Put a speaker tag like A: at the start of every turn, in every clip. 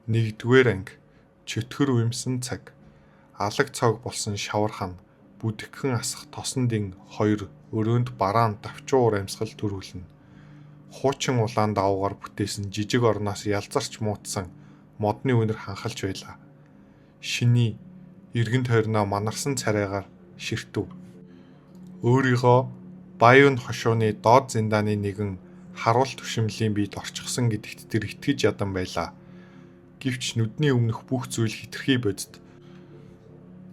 A: Нэгдүгээр анги. Чөтгөр уймсан цаг. Алаг цог болсон шавархан бүдгхэн асах тосондын хоёр өрөөнд бараан давчуур амьсгал төрүүлнэ. Хуучин улаан даваагаар бүтээсэн жижиг орноос ялзарч муутсан модны үнэр ханхалж байлаа. Шиний эргэн тойрноо манарсан царайгаар ширтв. Өөрийгөө Баян хошууны доод зиндааны нэгэн харуул түшимлийн биед орчихсон гэдэгт тэр итгэж ядан байлаа. Гэвч нүдний өмнөх бүх зүйл хитрхи бодит.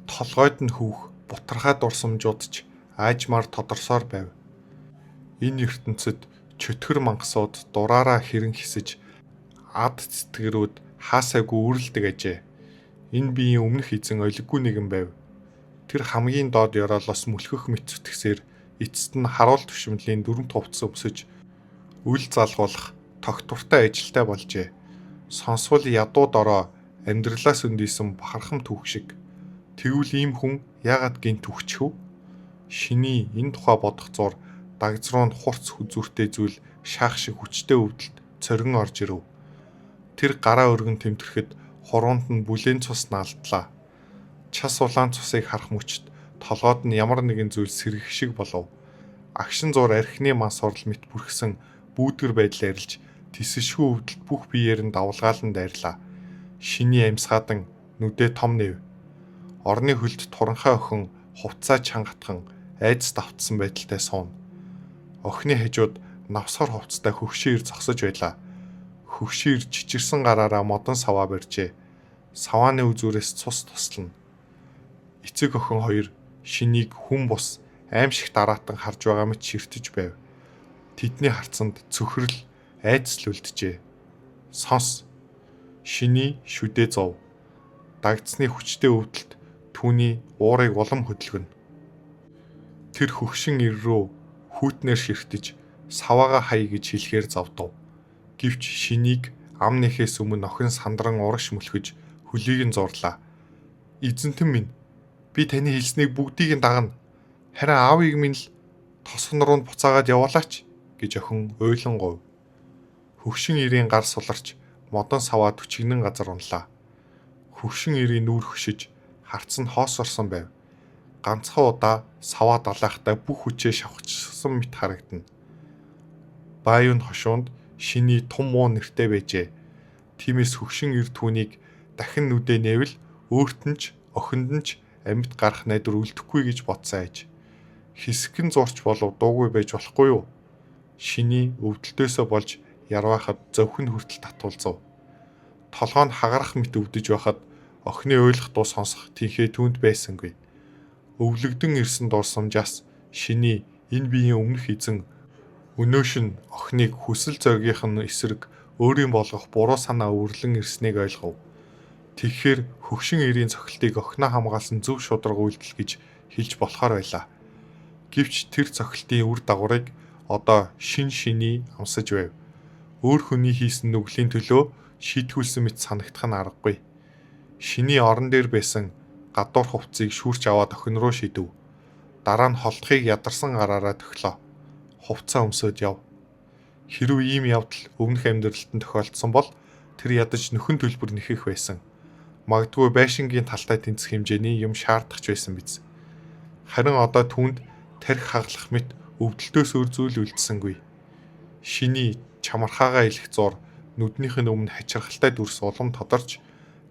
A: Толгойд нь хөвөх бутархай дурсамжууд ч аажмаар тодорсоор байв. Энэ ертөнцид чөтгөр мангасууд дураараа хэрэн хисэж ад цэтгэрүүд хаасайгүй үрэлдэг ажээ. Энэ биеийн өмнөх эзэн олиггүй нэгэн байв. Тэр хамгийн доод ёроолоос мүлхэх мэт зүтгэсээр эцэст нь харуул түшимлийн дүрм тувцсан өсөж үл залгуулах тогтвортой ажилтай болжээ. Сонсвол ядуу дорой амьдралаас өндийсэн бахархам түүх шиг. Тэгвэл ийм хүн яагаад гинт түгчхв? Шиний энэ тухай бодох зур дагзруунд хурц хүзүүртэй зүйл шаах шиг хүчтэй өвдөлт цоргин орж ирэв. Тэр гараа өргөн тэмтэрэхэд хуруунд нь бүлээн цус наалдлаа. Час улаан цусыг харах мөчт толгойд нь ямар нэгэн зүйл сэргэх шиг болов. Агшин зур архины мас орл мэт бүрхсэн бүүдгэр байдал арилж тисэшгүй өвдөлт бүх биеэр нь давлгаалan дайрлаа. Шиний амьсгаадан нүдээ том нэв. Орны хөлд туранхай охин хувцаа чангатхан айдас давтсан байдалтай сууна. Охины хажууд навсгар хувцтай хөгшөөр зогсож байлаа. Хөгшөөр чичирсэн гараараа модон саваа барьжээ. Савааны үзүүрээс цус туслана. Эцэг охин хоёр шинийг хүн бус аимшиг дараатан харж байгаа мэт ширтэж байв. Тэдний харцанд цөхрөл айдас л үлджээ. Сонс. Шиний шүдээ зов. Дагдсны хүчтэй өвдөлт түүний уурыг улам хөдөлгөнө. Тэр хөгшин ир рүү хүүтнээр ширтэж саваага хай гэж хэлэхээр завдав. Гэвч шинийг ам нэхээс өмнө охин сандран урагш мөлхөж хөлийг нь зурлаа. Эзэнтэн минь, би таны хэлснийг бүгдийг нь дагна. Харин аавыг минь л тосгон руунд буцаагаад явуулаач гэж охин ойлон гуйв. Хөгшин ирийн гар суларч модон саваа төчигнэн газар унлаа. Хөгшин ирийн нүүр хөшиж харц нь хоос орсон байв. Ганцхан удаа саваа далайхтаа бүх хүчээ шавхчихсан мэт харагдана. Баян хошуунд шиний том муу нэртэй байжээ. Тиймээс хөгшин ир түүнийг дахин нүдээ нэвэл өөрт нь ч охинд нь ч амьд гарах найдвар үлдэхгүй гэж бодсон аж. Хэсгэн зурч болов дуугүй байж болохгүй юу? Шиний өвдөлтөөсөө болж ярвахад зөвхөн хүртэл татуулзав. Толгой нь хагарах мэт өвдөж байхад охины ойлгох дуу сонсох тийхээ түүнд байсангүй. Өвлөгдөн ирсэн дурсамжаас шиний энэ биеийн өмнөх эзэн өнөөш нь охиныг хүсэл зоригийнх нь эсрэг өөрийн болгох буруу санаа үрлэн ирснийг ойлгов. Тэгэхээр хөгшин ирийн цохилтыг охиноо хамгаалсан зөв шударга үйлдэл гэж хэлж болохоор байлаа. Гэвч тэр цохилтын үр дагаврыг одоо шиний амсаж байв. Өөр хүний хийсэн нүглийн төлөө шийтгүүлсэн мэт санагдах нь аргагүй. Шиний орон дээр байсан гадуур хувцсыг шүүрч аваад охин руу шидэв. Дараа нь холдохыг ядарсан гараараа төглөө. Хувцаа өмсөд яв. Хэрв ийм явдал өмнөх амьдралд нь тохиолдсон бол тэр ядаж нөхөн төлбөр нэхэх байсан. Магадгүй байшингийн талтай тэнцэх хэмжээний юм шаардах байсан биз. Харин одоо түүнд тархи хаглах мэт өвдөлтөөс өөр зүйл үлдсэнгүй. Шиний чамархаагаа илэх зур нүднийх нь өмнө хачирхалтай дүрс улам тодорч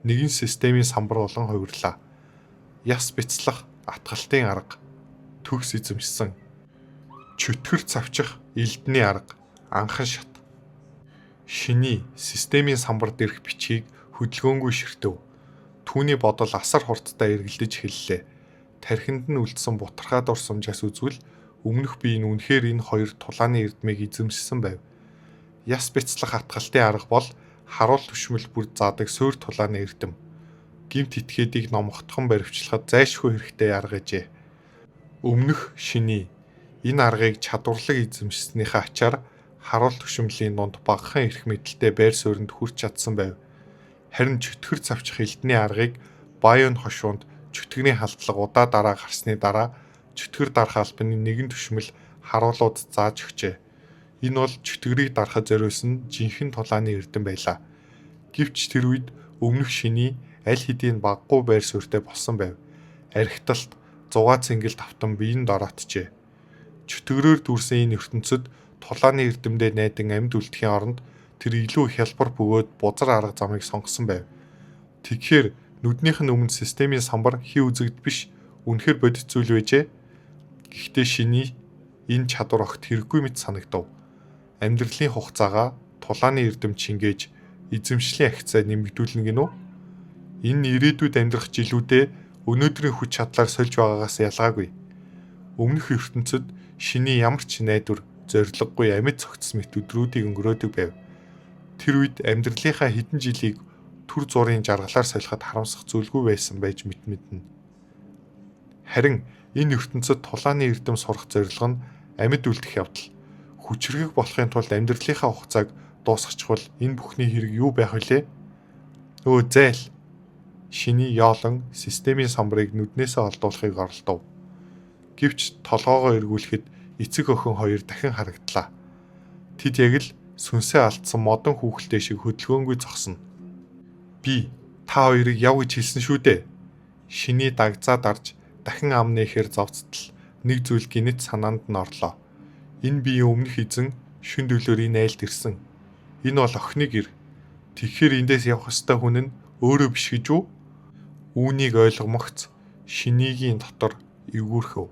A: нэгэн системийн самбар болон хувирлаа. Яс бяцлах атгалтын арга, төгс эзэмшсэн. Чөтгөр цавчих элдний арга, анхан шат. Шиний системийн самбар дээрх бичгийг хөдөлгөөнгүй ширтэв. Түүний бодол асар хурдтай эргэлдэж эхэллээ. Тархинд нь үлдсэн бутархай дурсамжаас үзвэл өмнөх бие нь үнэхээр энэ хоёр тулааны эрдмийг эзэмшсэн байв. Яс бяцлах атгалтын арга бол харуул түшмэл бүр заадаг суур тулааны эрдэм. Гимт этгээдийг номготхон баривчлахад зайлшгүй хэрэгтэй арга гэжээ. Өмнөх шиний энэ аргыг чадварлаг эзэмшснийхээ ачаар харуул түшмлийн дунд багахан эрх мэдэлтэй байр суурьнд хүрч чадсан байв. Харин чөтгөр цавчих элдний аргыг Баян хошуунд чөтгөрийн халдлага удаа дараа гарсны дараа чөтгөр дарах албаны нэгэн түшмэл харуулууд зааж өгчээ. Энэ бол чөтгөрийг дарахад зориулсан жинхэнэ тулааны эрдэм байлаа. Гэвч тэр үед Өмнөх шиний аль хэдийн баггүй байр суурьтай болсон байв. Архиталт, зугаа цэнгэл давтан биеийн дорооджээ. Чөтгөрөөр дүүрсэн энэ ертөнцид тулааны эрдэмдээ найдан амьд үлдэхийн оронд тэр илүү хялбар бөгөөд бузар арга замыг сонгосон байв. Тэгэхээр нүднийх нь өмнө системийн самбар хий үзэгд биш үнэхээр бодит зүйл байжээ. Гэхдээ шиний энэ чадвар огт хэрэггүй мэт санагдав. Амьдралын хугацаагаа тулааны эрдэм чингээж эзэмшлийн агцаа нэмэгдүүлнэ гинүү. Энэ ирээдүйд амьдрах жилүүдээ өнөөдрийн хүч чадлаар сольж байгаагаас ялгаагүй. Өмнөх ертөнцид шиний ямар ч найдвар, зориггүй амьд цогцсон мэт өдрүүдийг өнгөрөөдөг байв. Тэр үед амьдралынхаа хэдэн жилийг түр зургийн жаргалаар солиход харамсах зүйлгүй байсан байж мэднэ. Харин энэ ертөнцид тулааны эрдэм сурах зорилго нь амьд үлдэх явдал. Хүчрхэг болохын тулд амьдралынхаа хугацааг дуусгачихвал энэ бүхний хэрэг юу байх вүлээ? Зайл. Шиний яолон системийн самбарыг нүднээсээ олдуулахыг оролдов. Гэвч толгоогоо эргүүлэхэд эцэг охин хоёр дахин харагдлаа. Тэд яг л сүнсээ алдсан модон хүүхэлтэй шиг хөдөлгөөнгүй зогсоно. Би та хоёрыг яв гэж хэлсэн шүү дээ. Шиний дагзаа дарж дахин ам нээхээр зовцтол нэг зүйл гинэт санаанд нь орлоо. Энэ биеийн өмнөх эзэн шүн дөлөөр энэ айлд ирсэн. Энэ бол охины гэр. Тэгэхээр эндээс явах ёстой хүн нь өөрөө биш гэж үү? Үүнийг ойлгомогц шинийгийн дотор эвгүүрхэв.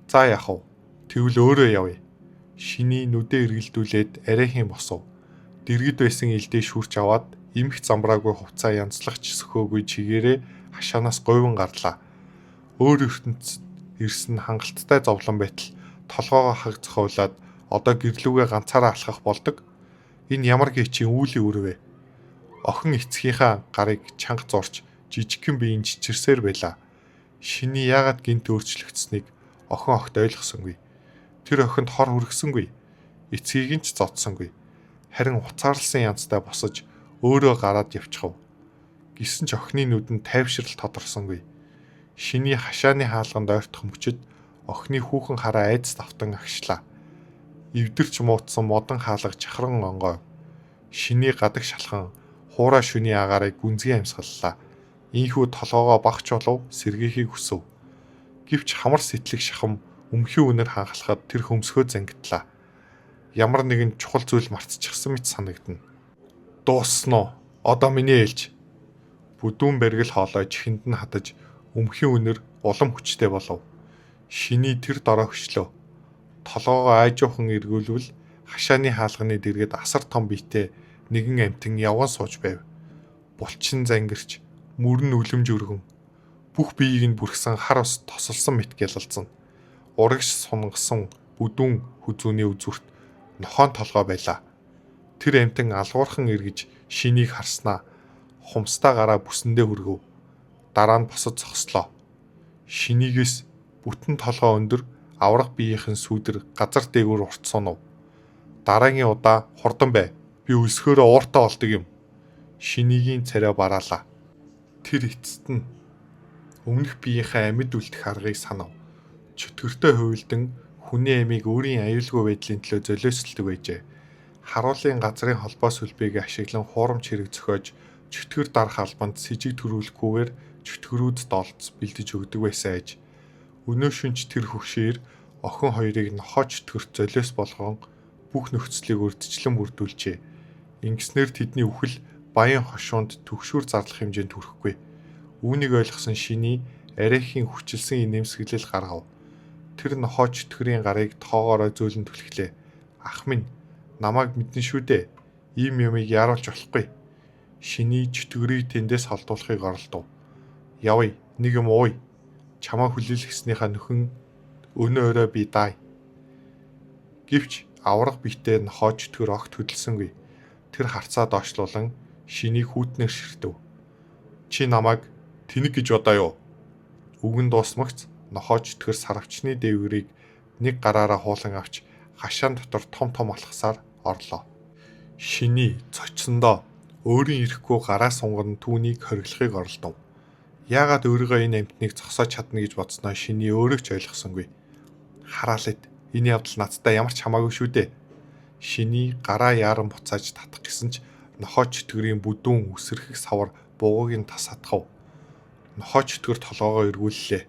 A: За яах вэ? Тэгвэл өөрөө явъя. Шиний нүдээ эргэлдүүлээд арайхийн босов. Дэргэд байсан элдээ шүрч аваад эмх замбраагүй хувцаа янзлагч сөхөөгүй чигээрээ хашаанаас говьн гарлаа. Өөр ертөнцид ирсэн хангалттай зовлон байтал толгоогоо хаг зохиолаад одоо гэрлүүгээ ганцаараа алхах болдог. Энэ ямар гэчийн үүлийн үрвэ? Охин эцгийнхаа гарыг чанга зурч жижигхэн биеийн чичирсээр байлаа. Шиний яагаад гинт өөрчлөгдсөнийг охин огт ойлгосонгүй. Тэр охинд хор хүргэсэнгүй. Эцгийг нь ч зодсонгүй. Харин уцаарлсан янзтай босож өөрөө гараад явчихав. Гэсэн ч охины нүдэнд тайвшрал тодорсонгүй. Шиний хашааны хаалганд ойртох мөчөд охины хүүхэн хараа айдас давтан агшлаа. Эвдэрч муутсан модон хаалга чахран онгой. Шиний гадаг шалхан хуурай шүний агаарыг гүнзгий амьсгаллаа. Ийхүү толгоогоо багч болов сэргээхийг хүсв. Гэвч хамар сэтлэг шахам өмхийн үнээр хангалахад тэр хөмсгөө зангидлаа. Ямар нэгэн чухал зүйл мартчихсан мэт санагдана. Дууссан уу? Одоо миний ээлж. Бүдүүн бэргэл хоолой чихэнд нь хатаж өмхийн үнээр улам хүчтэй болов. Шиний тэр дорой хөшлөө. Толгоогоо айжуухан эргүүлвэл хашааны хаалганы дэргэд асар том биетэй нэгэн амтэн явган сууж байв. Булчин зангирч, мөрөн үлэмж өргөн, бүх биеийг нь бүрхсэн хар ус тосолсон мэт гялалзсан. Урагш сунгасан бүдүүн хүзүүний үзүүрт нохоон толгой байлаа. Тэр амтэн алгуурхан эргэж шинийг харснаа хумстаа гараа бүсэндээ хүргэв. Дараа нь босод зогслоо. Шинийгээс бүтэн толгой өндөр аврах биеийнхэн сүудэр газар дээгүүр урт сунав. Дараагийн удаа хурдан бай. Би өлсгөөрөө ууртаа болдог юм. Шинийгийн царай бараалаа. Тэр эцэст нь өмнөх биеийнхээ амьд үлдэх аргыг санав. Чөтгөртэй хуйлдан хүний амийг өөрийн аюулгүй байдлын төлөө золиослдог байжээ. Харуулын газрын холбоо сүлбээг ашиглан хуурамч хэрэг зохиож чөтгөр дарах албанд с жиг төрүүлэхгүйгээр чөтгөрүүд долц бэлдэж өгдөг байсан аж. Өнөө шөнч тэр хөвшөөр охин хоёрыг нохоо чөтгөрт золиос болгон бүх нөхцөлийг урьдчилан бүрдүүлжээ. Ингэснээр тэдний үхэл баян хошуунд төгшүүр зарлах хэмжээнд хүрэхгүй. Үүнийг ойлгосон шиний арайхийн хүчилсэн инээмсэглэл гаргав. Тэр нохоо чөтгөрийн гарыг тоогоороо зөөлөн түлхлээ. Ах минь, намайг мэднэ шүү дээ. Ийм юмыг яаруулж болохгүй. Шиний чөтгөрийг тэндээс холдуулахыг оролдов. Явъя, нэг юм ууя. Чамаа хүлээлгэснийхаа нөхөн өнөө өрөө би даая. Гэвч аврах биетэй нохоо чөтгөр огт хөдөлсөнгүй. Тэр харцаа доошлуулан шинийг хүүтнээр ширтэв. Чи намайг тэнэг гэж бодоо юу? Үгэн дуусмагц нохоо чөтгөр сарвчны дэвгэрийг нэг гараараа хуулан авч хашаан дотор том том алхасаар орлоо. Шиний цочсондоо өөрийн ирэхгүй гараа сунган түүнийг хориглохыг оролдов. Яагаад өөрийгөө энэ амьтныг зогсоож чадна гэж бодсноо шиний өөрөө ч ойлгосонгүй. Хараалт энэ явдал надтай ямар ч хамаагүй шүү дээ. Шиний гараа яаран буцааж татах гэсэн ч нохоо чөтгөрийн бүдүүн үсэрхэх савар бугууг нь тасаатгав. Нохой чөтгөр толгоогоо эргүүллээ.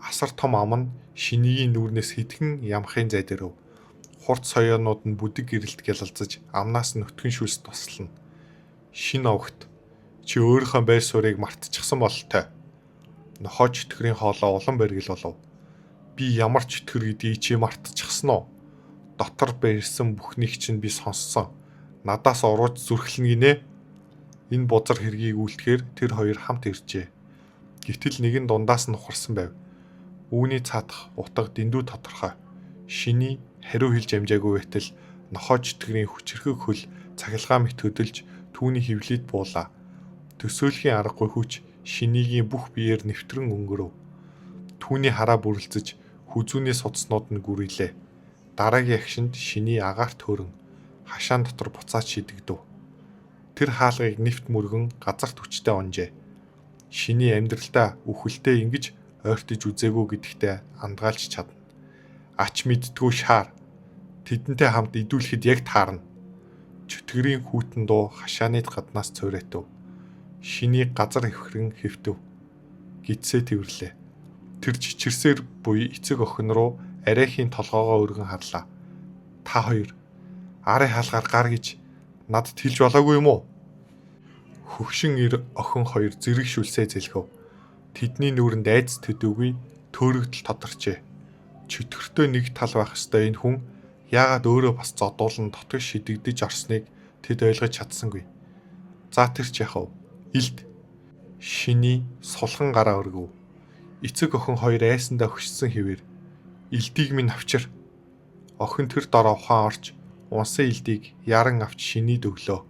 A: Асар том ам нь шинийгийн нүүрнээс хитгэн ямхын зай дээрв. Хурд соёонууд нь бүдэг гэрэлт гялалзаж амнаас нь өтгөн шүлс туслана. Шин овогт чи өөрийнхөө байр суурийг мартчихсан бололтой. Нохой чөтгөрийн хоолоо улам бэргэл болов. Би ямар чөтгөр гэдгийг чи мартчихсан уу? Дотор барьсан бүхнийг чинь би сонссон. Надаас урууж зүрхлэн гинэ. Энэ бузар хэргийг үлдэхээр тэр хоёр хамт иржээ. Гэтэл нэг нь дундаас нь ухарсан байв. Үүний цаадах утга дэндүү тодорхой. Шиний хариу хэлж амжаагүй байтал нохой чөтгөрийн хүчрхэг хөл цахилгаан мэт хөдөлж түүний хөвлөд буулаа. Төсөөлхийн аргагүй хүч шинийгийн бүх биеэр нэвтрэн өнгөрөв. Түүний хараа бүрлцэж хүзүүний судснууд нь гүрэлээ. Дараагийн агшинд шиний агаарт хөрөн хашаан дотор буцаад шидэгдэв. Тэр хаалгыг нэвт мөргөн газарт хүчтэй онжээ. Шиний амьдралдаа үхэлтэй ингэж ойртож үзээгүй гэдэгтээ андгаалж чадна. Ач мэдтгүү шаар. Тэдэнтэй хамт идүүлэхэд яг таарна. Чөтгөрийн хүүтэн дуу хашааны гаднаас цойротов. Шиний газар эвхрэн хэвтэв. Гидсээ тэвэрлээ. Тэр чичирсээр буй эцэг охин руу арайхийн толгоогоо өргөн харлаа. Та хоёр арын хаалгаар гар гэж надад хэлж болоогүй юм уу? Хөгшин ир охин хоёр зэрэг шүлсээ зэлгэв. Тэдний нүүрэнд айц төдөөгүй төөрөгдөл тодорчээ. Чөтгөртөө нэг тал байх ёстой энэ хүн яагаад өөрөө бас зодуулан дотгош шидэгдэж орсныг тэд ойлгож чадсангүй. За тэр ч яхав. Илд. Шиний сулхан гараа өргөв. Эцэг охин хоёр айсандаа хөшсөн хэвээр. Илдийг минь авчир. Охин тэр дор ухаан орж унсан илдийг яран авч шинийд өглөө.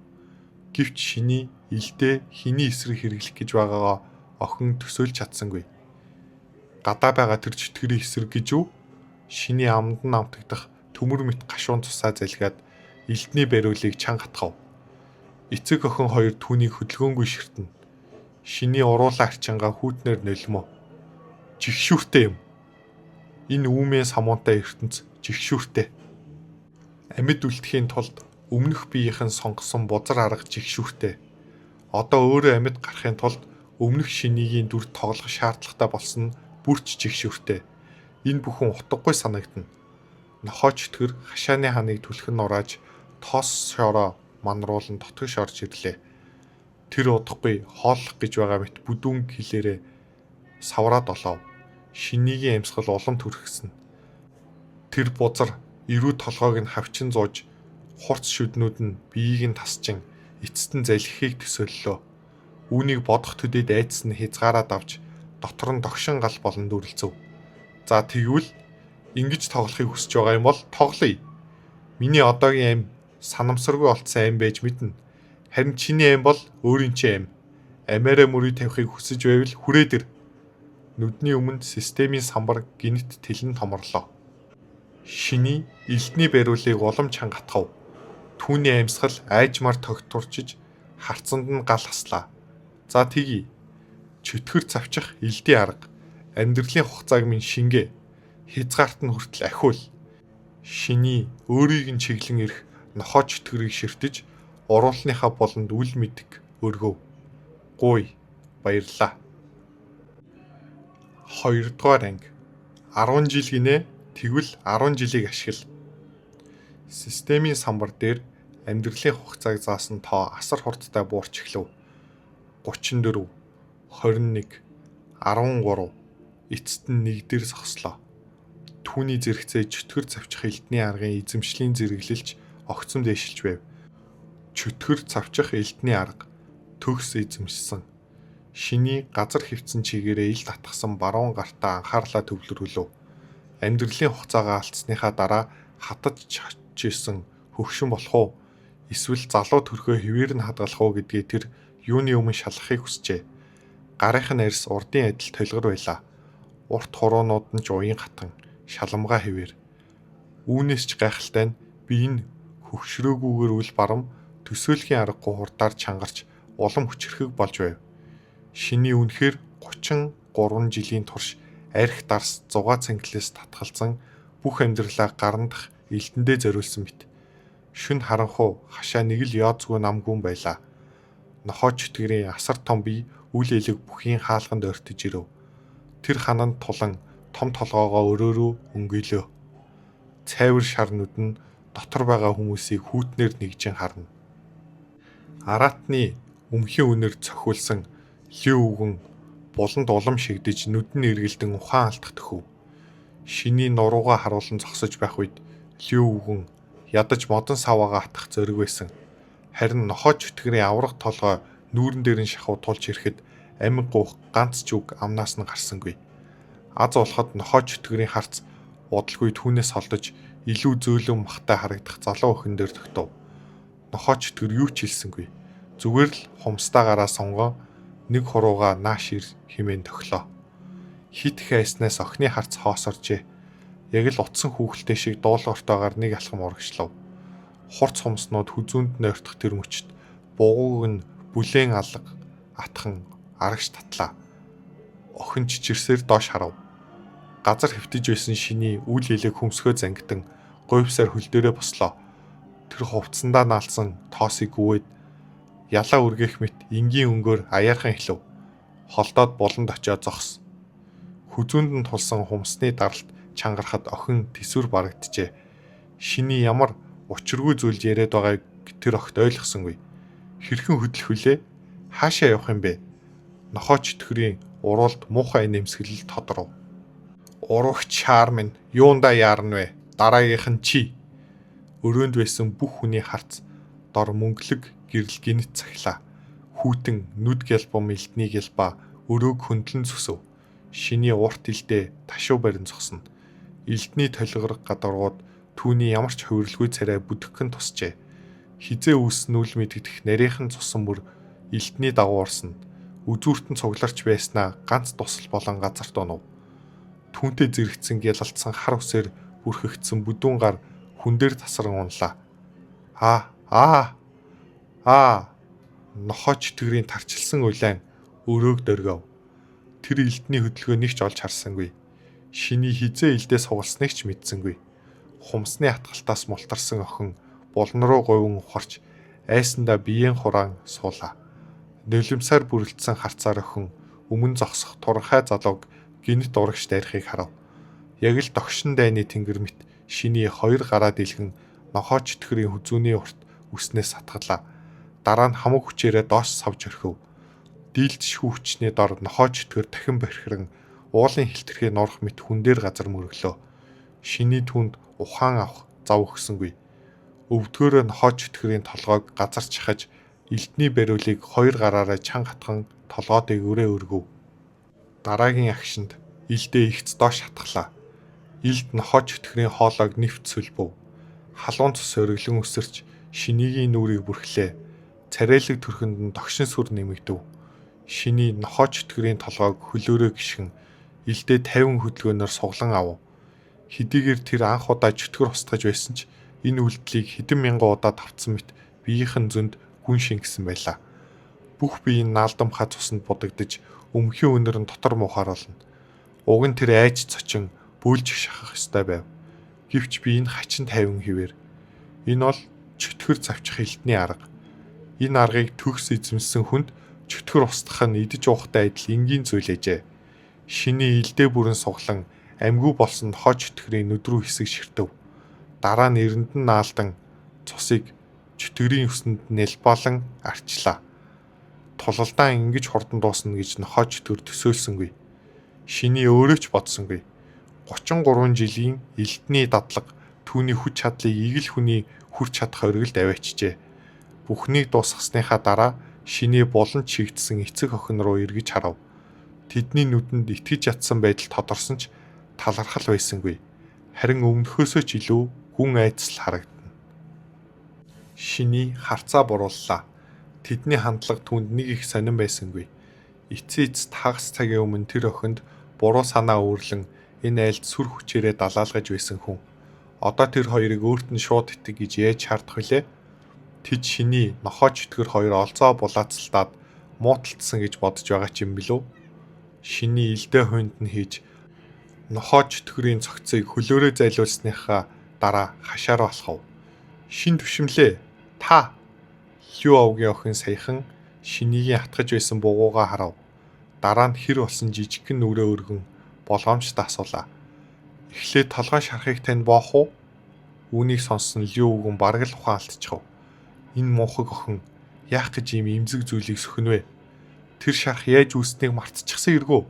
A: Гэвч шиний илдээ хиний эсрэг хэрэглэх гэж байгаагаа охин төсөөлж чадсангүй. Гадаа байгаа тэр чөтгөрийн эсрэг гэж юу? Шиний аманд нь амтагдах төмөр мэт гашуун цусаа залгиад элдний бариулыг чанга хатгав. Эцэг охин хоёр түүнийг хөдөлгөөнгүй ширтэнэ. Шиний уруулаа арчингаа хүүтнэр нулимоо. Жигшүүртэй юм. Энэ үүмээ самуунтай ертөнц жигшүүртэй. Амьд үлдэхийн тулд өмнөх биеийнхэн сонгосон бузар арга жигшүүртэй. Одоо өөрөө амьд гарахын тулд өмнөх шинийгийн дүр тоглох шаардлагатай болсон нь бүрч жигшүүртэй. Энэ бүхэн утгагүй санагдана. Нохой чөтгөр хашааны ханыг түлхэн нурааж тоос шороо манруулан дотгош орж ирлээ. Тэр удахгүй хооллох гэж байгаа мэт бүдүүн хилээрээ савраад олов. Шинийгийн амьсгал улам түрхсэн. Тэр бузар эрүү толгойг нь хавчин зууж хурц шүднүүд нь биеийг нь тасчин эцэст нь залхихыг төсөөллөө. Үүнийг бодох төдөд айдас нь хязгаараад авч дотор нь догшин гал болон дүрлцэв. За тэгвэл ингэж тоглохыг хүсэж байгаа юм бол тоглоё. Миний одоогийн аим санамсаргүй болцсон аим байж мэднэ. Харин чиний аим бол өөрийн чинь аим. Амаараа мөрийг тавихыг хүсэж байвал хүрээд ир. Нүдний өмнөд системийн самбар гинт тэлэн томорлоо. Шиний элдний бариулыг улам чанга хатгав. Түүний амьсгал айжмаар тогтворчиж харцанд нь гал хаслаа. За тэгье. Чөтгөр завчих элдийн арга. Амьдралын хугацааг минь шингээ. Хязгаарт нь хүртэл ахиул. Шиний өөрийг нь чиглэн ирэх нохой чөтгөрийг ширтэж уруулныхаа болонд үл мэдэг өргөв. Гуй. Баярлаа. 2 дугаар анги. 10 жил гинэ. Тэгвэл 10 жилийг ашигла. Системийн самбар дээр амьдралын хугацааг заасан тоо асар хурдтай буурч эхлэв. 34, 21, 13 эцэст нь нэг дээр зогслоо. Түүний зэрэгцээ чөтгөр завчих элдний аргын эзэмшлийн зэрэглэлч огцом дэшилж байв. Чөтгөр завчих элдний арга төгс эзэмшсэн. Шиний газар хөвцөн чигээрээ ил татгсан баруун гартаа анхаарлаа төвлөрүүлв. Амьдралын хугацаагаа алдсныхаа дараа хатаж чажсэн хөгшин болох уу? Эсвэл залуу төрхөө хэвээр нь хадгалах уу гэдгээ тэр юуны өмнө шалгахыг хүсжээ. Гарынхан арьс урдын адил толгор байлаа. Урт хуруунууд нь ч уян хатан, шаламгаа хэвээр. Үүнээс ч гайхалтай нь би энэ хөгшрөөгүйгээр үл барам төсөөлхийн аргагүй хурдаар чангарч улам хүчрэхэг болж байв. Шиний үнэхээр 33 жилийн турш арх дарс 6 цэнгэлээс татгалзан бүх амьдралаа гарандах элдэндээ зориулсан мэт. Шүн харанхуу хашаа нэг л яа зүгөө нам гүн байлаа. Нохоо чөтгөрийн асар том бие үл элэг бүхийн хаалганд ойртож ирэв. Тэр хананд тулан том толгоогоо өрөөрөө өнгөөлөө. Цайвар шарнууд нь дотор байгаа хүмүүсийг хүүтнээр нэгжин харна. Аратны өмхийн үнэр цохиулсан лив үгэн буланд улам шигдэж нүд нь эргэлдэн ухаан алдах төхөв. Шиний нуруугаа харуулan зогсож байх үед лив үгэн ядаж модон саваагаа атах зориг байсан. Харин нохоо чөтгөрийн аврах толгой нүүрэн дээр нь шахав тулж ирэхэд амин гуух ганц ч үг амнаас нь гарсангүй. Аз болоход нохоо чөтгөрийн харц удалгүй түүнээс холдож илүү зөөлөн махтай харагдах залуу охин дээр тогтов. Нохоо чөтгөр юу ч хэлсэнгүй. Зүгээр л хумстаагараа сонгоо нэг хурууга нааш ир хэмээн төглөө. Хит их айснаас охины харц хоосоржээ. Яг л утсан хүүхэлтэй шиг дуулууртайгаар нэг алхам урагшлав. Хурц хумснууд хүзүүнд нь ойртох тэр мөчт бугууг нь бүлээн алга атхан арагш татлаа. Охин чичирсээр доош харав. Газар хэвтэж байсан шиний үл элэг хөмсгөө зангитан говьсаар хөл дээрээ бослоо. Тэр хувцсандаа наалсан тоосыг гүвээд ялаа үргэх мэт энгийн өнгөөр аяархан эхлэв. Холдоод буланд очиод зогс. Хүзүүнд нь тулсан хумсны даралт чангарахад охин тэсвэр барагджээ. Шиний ямар учиргүй зүйлж яриад байгааг тэр огт ойлгосонгүй. Хэрхэн хөдлөх вүлээ? Хаашаа явах юм бэ? Нохоо чөтгөрийн уруулд муухай нэмсгэлэл тодоров. Урагч шаар минь юундаа яарна вэ? Дараагийнх нь чи. Өрөөнд байсан бүх хүний харц дор мөнгөлөг гэрэл гинэт цахилаа. Хүүтэн нүд гялбам элдний гялбаа өрөөг хөндлөн зүсв. Шиний урт илдээ ташуу барин зогсно. Элдний толгорог гадаргууд түүний ямар ч хувирлгүй царай бүдгхэн тусчээ. Хизээ үүссэн үл мэдгдэх нарийнхан цусан бүр элдний дагуу орсон. Үзүүртэн цугларч байснаа ганц тусал болон газарт онов. Түүнтэй зэрэгцэн гялалтсан хар үсээр бүрхэгдсэн бүдүүн гар хүн дээр тасран унлаа. Нохоо чөтгөрийн тарчилсан улаан өрөөг дөргөв. Тэр элдний хөдөлгөөө нэг ч олж харсангүй. Шиний хизээ элдээ сугалсныг ч мэдсэнгүй. Хумсны атгалтаас мултарсан охин булан руу говин ухарч айсандаа биеийн хураан суулаа. Нулимсаар бүрэлдсэн харцаар охин өмнө зогсох туранхай залууг гинэт урагш дайрахыг харав. Яг л догшин дайны тэнгэр мэт шиний хоёр гараа дэлгэн нохоо чөтгөрийн хүзүүний урт үснээс сатгалаа. Дараа нь хамаг хүчээрээ доош савж орхив. Дийлдшгүй хүчний дор нохоо чөтгөр дахин бохирхран уулын хилтерхий норох мэт хүн дээр газар мөрөглөө. Шиний түнд ухаан авах зав өгсөнгүй. Өвдгөөрөө нохоо чөтгөрийн толгойг газар чахаж элдний бариулыг хоёр гараараа чанга хатхан толгой дээгүүрээ өргөв. Дараагийн агшинд элдээ ихц доош хатглаа. Элд нохоо чөтгөрийн хоолойг нэвт сүлбөв. Халуун цус өриглөн өсөрч шинийгийн нүрийг бүрхлээ. Царайлаг төрхөнд нь догшин сүр нэмэгдэв. Шиний нохоо чөтгөрийн толгойг хөлөөрөө гიშгэн элдээ 50 хөдөлгөөнөөр суглан ав. Хэдийгээр тэр анх удаа чөтгөр устгаж байсан ч энэ үйлдэлийг хэдэн мянган удаа давтсан мэт биеийнхэн зөнд гүн шингэсэн байлаа. Бүх бие нь наалдамхаа цуснд будагдж өмхийн өнөр нь дотор муухаар болно. Уг нь тэр айж цочин бөөлж шахах ёстой байв. Гэвч би энэ хачин тайван хിവэр. Энэ бол чөтгөр завчих элдний арга. Энэ аргыг төгс эзэмсэн хүнд чөтгөр устгах нь идэж уухтай адил энгийн зүйл ээжээ. Шиний элдээ бүрэн суглан амьгүй болсон нохоо чөтгөрийн нүд рүү хэсэг ширтэв. Дараа нь эрэнд нь наалдан цусыг чөтгөрийн өсөнд нэлбалан арчлаа. Тулалдаа ингэж хурдан дуусна гэж нохоо чөтгөр төсөөлсөнгүй. Шиний өөрөө ч бодсонгүй. 33 жилийн элдний дадлага түүний хүч чадлыг игэл хүний хүрч чадах оргилд аваачжээ. Бүхнийг дуусгасныхаа дараа шиний булан чигдсэн эцэг охин руу эргэж харав. Тэдний нүдэнд итгэж ятсан байдал тодорсон ч талархал байсангүй. Харин өмнөхөөсөө ч илүү гүн айдас харагдана. Шиний харцаа бурууллаа. Тэдний хандлага түүнд нэг их сонирн байсангүй. Эцээц тагс цагийн өмнө тэр охинд буруу санаа өөрлөн энэ айлд сүр хүчээрээ далаалгаж байсан хүн. Одоо тэр хоёрыг өөрт нь шууд итэг гэж яаж шаардах вүлээ? Тэд шиний нохоо чөтгөр хоёр олзоо булаацалтаад мууталцсан гэж бодож байгаа ч юм билүү? Шиний элдээ хуйнд нь хийж нохоо чөтгөрийн цогцыг хөлөөрөө зайлуулсныхаа дараа хашаараа алхав. Шин төвшмлээ. Та Лю овгийн охин саяхан Шинийгийн атгаж байсан бугуугаа харав. Дараа нь хэр болсон жижигхэн нүрээ өргөн болгоомжтой асуулаа. Эхлээд толгой шарахыг тань боох уу? Үүнийг сонссон Лю үгэн бараг л ухаан алдчихав. Энэ муухай охин яах гэж ийм эмзэг зүйлийг сөхнө вэ? Тэр шарах яаж үүснийг мартчихсан эргөө.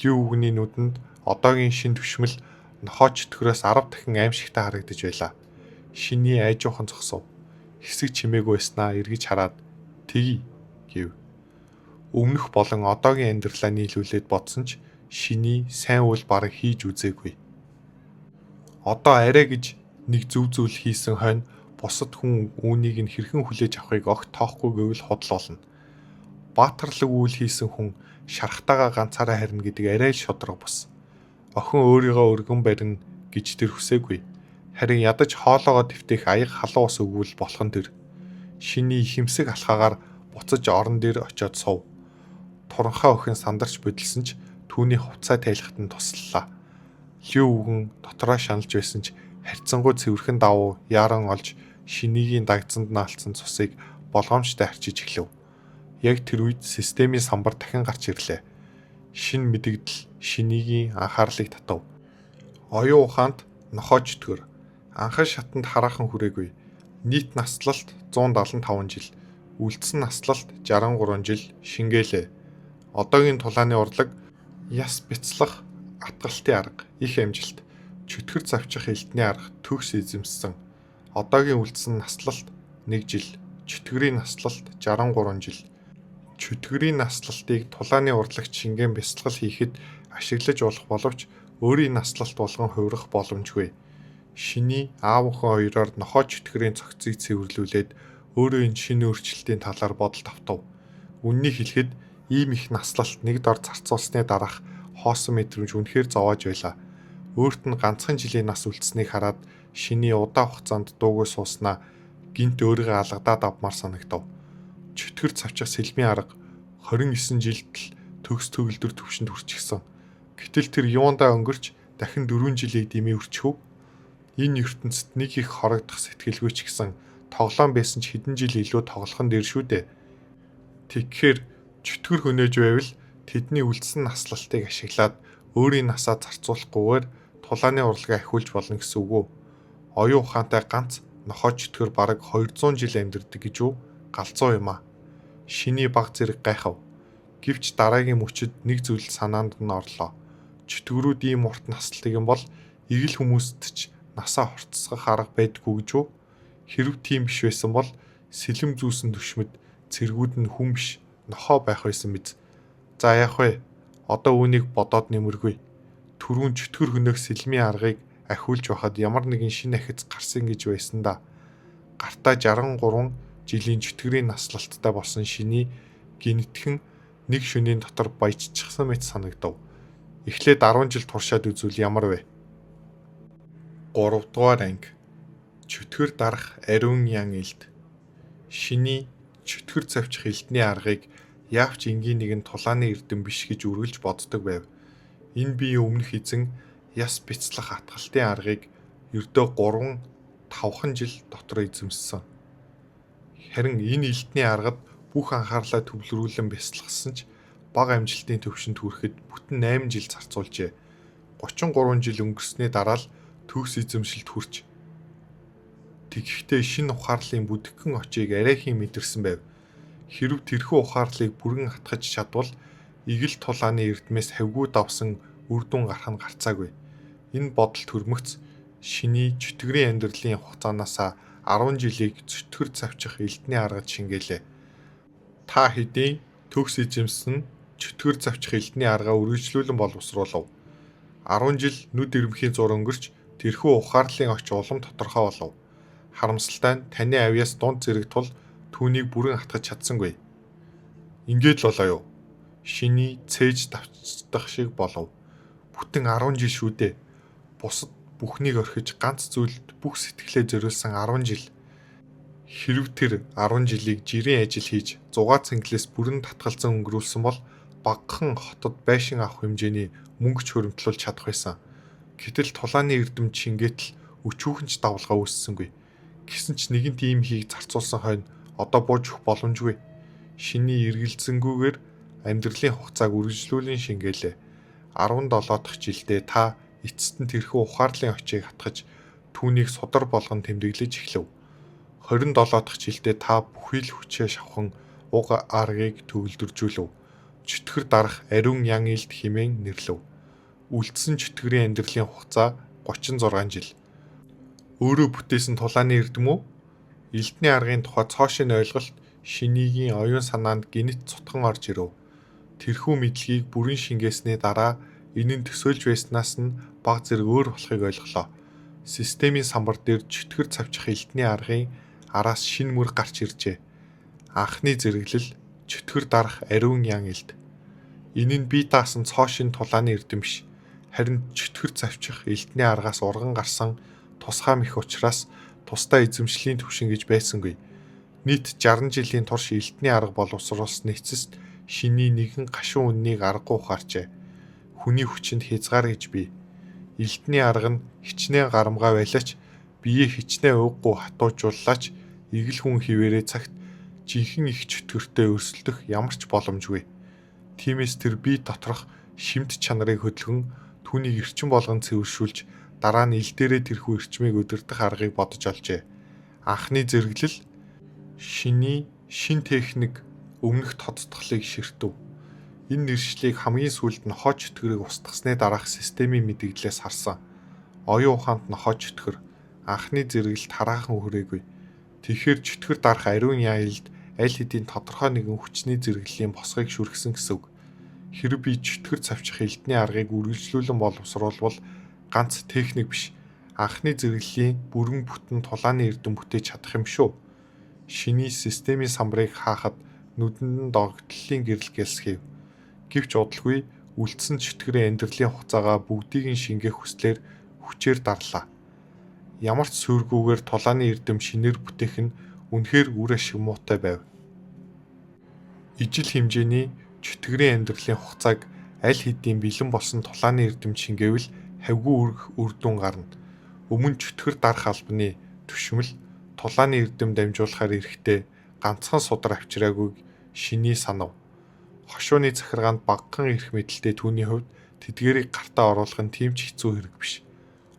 A: Лю үгний нүдэнд одоогийн шин түшмэл нохоо чөтгөрөөс 10 дахин аимшигтай харагдаж байлаа. Шиний айжуухан зогсов. Хэсэг чимээгүй байснаа эргэж хараад "Тэгье" гэв. Өмнөх болон одоогийн амьдралаа нийлүүлээд бодсон ч Шиний сайн үйл бараг хийж үзээгүй. Одоо арай гэж нэг зөв зүйл хийсэн хойно бусад хүн үүнийг нь хэрхэн хүлээж авахыг огт тоохгүй гэвэл худал болно. Баатарлаг үйл хийсэн хүн шархтайгаа ганцаараа харина гэдэг арай л шударга бус. Охин өөрийгөө өргөн барина гэж тэр хүсээгүй. Харин ядаж хоолоогоо твтэх аяг халуун ус өгвөл болох нь тэр. Шиний ихэмсэг алхаагаар буцаж орон дээр очиод сув. Туранхай охин сандарч бодилсон ч түүний хувцас тайлхад нь туслалаа. Лю үгэн дотроо шаналж байсан ч харьцангуй цэвэрхэн давуу яаран олж Шинийгийн дагцанд наалцсан цусыг болгоомжтой арчиж эхлэв. Яг тэр үед системийн самбар дахин гарч ирлээ. Шин мэдэгдэл Шинийгийн анхаарлыг татав. Оюун ухаанд нохоо чөтгөр. Анхан шатанд хараахан хүрээгүй. Нийт наслалт 175 жил. Үлдсэн наслалт 63 жил шингээлээ. Одоогийн тулааны урлаг яс бяцлах атгалтын арга их амжилт. Чөтгөр завчих элдний арга төгс эзэмссэн. Одоогийн үлдсэн наслалт 1 жил. Чөтгөрийн наслалт 63 жил. Чөтгөрийн наслалтыг тулааны урлагч шингэн бясалгал хийхэд ашиглаж болох боловч өөрийн наслалт болгон хувирах боломжгүй. Шиний аав охин хоёроор нохоо чөтгөрийн цогцыг цэвэрлүүлээд өөрөө энэ шинэ өөрчлөлтийн талаар бодолд автав. Үннийг хэлэхэд ийм их наслалт нэг дор зарцуулсны дараах хоосон мэдрэмж үнэхээр зовоож байлаа. Өөрт нь ганцхан жилийн нас үлдсэнийг хараад Шиний удаан хугацаанд дуугүй сууснаа гинт өөрийгөө алгадаад авмаар санагдав. Чөтгөр цавчих сэлмийн арга 29 жилд л төгс төгөлдөр төвшөнд хүрчихсэн. Гэтэл тэр юундаа өнгөрч дахин 4 жилийг дэмий өрчихөв. Энэ ертөнцид нэг их хорогдох сэтгэлгүй ч гэсэн тоглоом байсан ч хэдэн жил илүү тоглохын дээр шүү дээ. Тэгэхээр чөтгөр хөнөөж байвал тэдний үлдсэн наслалтыг ашиглаад өөрийн насаа зарцуулахгүйгээр тулааны урлагаа ахиулж болно гэсэн үг үү? Оюун ухаантай ганц нохоо чөтгөр бараг 200 жил амьдардаг гэж үү? Галзуу юм аа. Шиний баг зэрэг гайхав. Гэвч дараагийн мөчөд нэг зүйл санаанд нь орлоо. Чөтгөрүүд ийм урт наслтыг юм бол эгэл хүмүүст ч насаа хорцсгох арга байдгүй гэж үү? Хэрв тийм биш байсан бол сэлэм зүүсэн түшмэд цэргүүд нь хүн биш нохоо байх байсан биз. За яах вэ? Одоо үүнийг бодоод нэмэргүй. Түрүүн чөтгөр хөнөөх сэлмийн аргыг ахиулж байхад ямар нэгэн шинэ ахиц гарсан гэж байсан да. Гартаа 63 жилийн чөтгөрийн наслалттай болсон Шиний гинэтхэн нэг шөнийн дотор баяжчихсан мэт санагдав. Эхлээд 10 жил туршаад үзвэл ямар вэ? 3 дугаар анги. Чөтгөр дарах ариун ян элд. Шиний чөтгөр завчих элдний аргыг яавч энгийн нэгэн тулааны эрдэм биш гэж үргэлж боддог байв. Энэ бие өмнөх эзэн яс бяцлах атгалтын аргыг ердөө 3-5 жил дотор эзэмссэн. Харин энэ элдний аргад бүх анхаарлаа төвлөрүүлэн бясалгасан ч бага амжилтын төвшөнд хүрэхэд бүтэн 8 жил зарцуулжээ. 33 жил өнгөрсний дараа л төгс эзэмшилд хүрч тэгэхдээ шинэ ухаарлын бүдгхэн очийг арайхийн мэдэрсэн байв. Хэрв тэрхүү ухаарлыг бүрэн хатгаж чадвал эгэл тулааны эрдмээс хавгүй давсан үр дүн гарах нь гарцаагүй. Энэ бодол төрмөгц Шиний чөтгөрийн амьдралын хугацаанаасаа 10 жилийг чөтгөр завчих элдний аргад шингээлээ. Та хэдийн төгс эзэмсэн чөтгөр завчих элдний аргаа үргэлжлүүлэн боловсруулав. 10 жил нүд ирмхийн зур өнгөрч тэрхүү ухаарлын оч улам тодорхой болов. Харамсалтай нь таны авьяас дунд зэрэг тул түүнийг бүрэн хатгаж чадсангүй. Ингээд л болоо юу? Шиний цээж давчдах шиг болов. Бүтэн 10 жил шүү дээ. Бусад бүхнийг орхиж ганц зүйлд бүх сэтгэлээ зориулсан 10 жил. Хэрв тэр 10 жилийг жирийн ажил хийж зугаа цэнгэлээс бүрэн татгалзан өнгөрүүлсэн бол багахан хотод байшин авах хэмжээний мөнгө ч хөрөмтлүүлж чадах байсан. Гэтэл тулааны эрдэмт шингээтэл өчүүхэнч давлгаа үүссэнгүй. Гэсэн ч нэгэн тийм хийг зарцуулсан хойно одоо бууж өгөх боломжгүй. шиний эргэлзэнгүйгээр амьдралын хугацааг үргэлжлүүлэн шингээлээ. 17 дахь жилдээ та эцэст нь тэрхүү ухаарлын очийг хатгаж түүнийг судар болгон тэмдэглэж эхлэв. 27 дахь жилдээ та бүхий л хүчээ шавхан уг аргыг төвлөржүүлв. Чөтгөр дарах ариун ян илд хэмээн нэрлэв. Үлдсэн чөтгөрийн амьдралын хугацаа 36 жил. Өөрөө бүтээсэн тулааны эрдэм үү? Элдний аргын тухай цоошин ойлголт шинийгийн оюун санаанд гинэт цутган орж ирэв. Тэрхүү мэдлэгийг бүрэн шингээсний дараа энэ нь төсөөлж байснаас нь баг зэрэг өөр болохыг ойлголоо. Системийн самбар дээр чөтгөр цавчих элдний аргын араас шинэ мөр гарч иржээ. Анхны зэрэглэл чөтгөр дарах ариун ян элд. Энэ нь бие даасан цоошин тулааны эрдэм биш. Харин чөтгөр цавчих элдний аргаас урган гарсан тусгай мэх учраас тусдаа эзэмшлийн түвшин гэж байсангүй. Нийт 60 жилийн турш элдний арга боловсруулсан эцэст шиний нэгэн гашуун үннийг аргагүй ухаарчээ. Хүний хүчинд хязгаар гэж бий. Элдний арга нь хичнээн гарамгай байлаач биеэ хичнээн ууггүй хатуужууллаач игэл хүн хിവэрээ цагт жинхэнэ их чөтгөртэй өрсөлдөх ямар ч боломжгүй. Тиймээс тэр бие доторх шимт чанарыг хөдөлгөн түүнийг эрчим болгон цэвэршүүлж дараа нь ил дээрээ тэрхүү эрчмийг удирдах аргыг бодож олжээ. Анхны зэрэглэл шиний шин техник өмнөх тодтголыг ширтв. Энэ нэршлиг хамгийн сүүлд нохоо чөтгөрийг устгасны дараах системийн мэдээлэлээс харсан. Оюун ухаанд нохоо чөтгөр анхны зэрэглэлд хараахан хүрээгүй. Тэгэхээр чөтгөр дарах ариун яайлд аль хэдийн тодорхой нэгэн хүчний зэрэглэлийн босгыг шүргсэн гэсэн үг. Хэрэв би чөтгөр цавчих элдний аргыг үргэлжлүүлэн боловсруулбал ганц техник биш, анхны зэрэглэлийн бүрэн бүтэн тулааны эрдэм бүтээж чадах юм шүү. Шиний системийн самбарыг хаахад нүдэнд нь догтлолын гэрэл гэлсхийв. Гэвч удалгүй үлдсэн чөтгөрийн амьдралын хугацаагаа бүгдийг нь шингээх хүслээр хүчээр дарлаа. Ямар ч суургүйгээр тулааны эрдэм шинээр бүтээх нь үнэхээр үр ашиг муутай байв. Ижил хэмжээний чөтгөрийн амьдралын хугацааг аль хэдийн бэлэн болсон тулааны эрдэм шингээвэл хавьгүй үр дүн гарна. Өмнө чөтгөр дарах албаны түшмэл тулааны эрдэм дамжуулахаар эрэхтэй ганцхан судар авчираагүй шиний санав. Хошууны захиргаанд багахан эрх мэдэлтэй түүний хувьд тэдгээрийг гартаа оруулах нь тийм ч хэцүү хэрэг биш.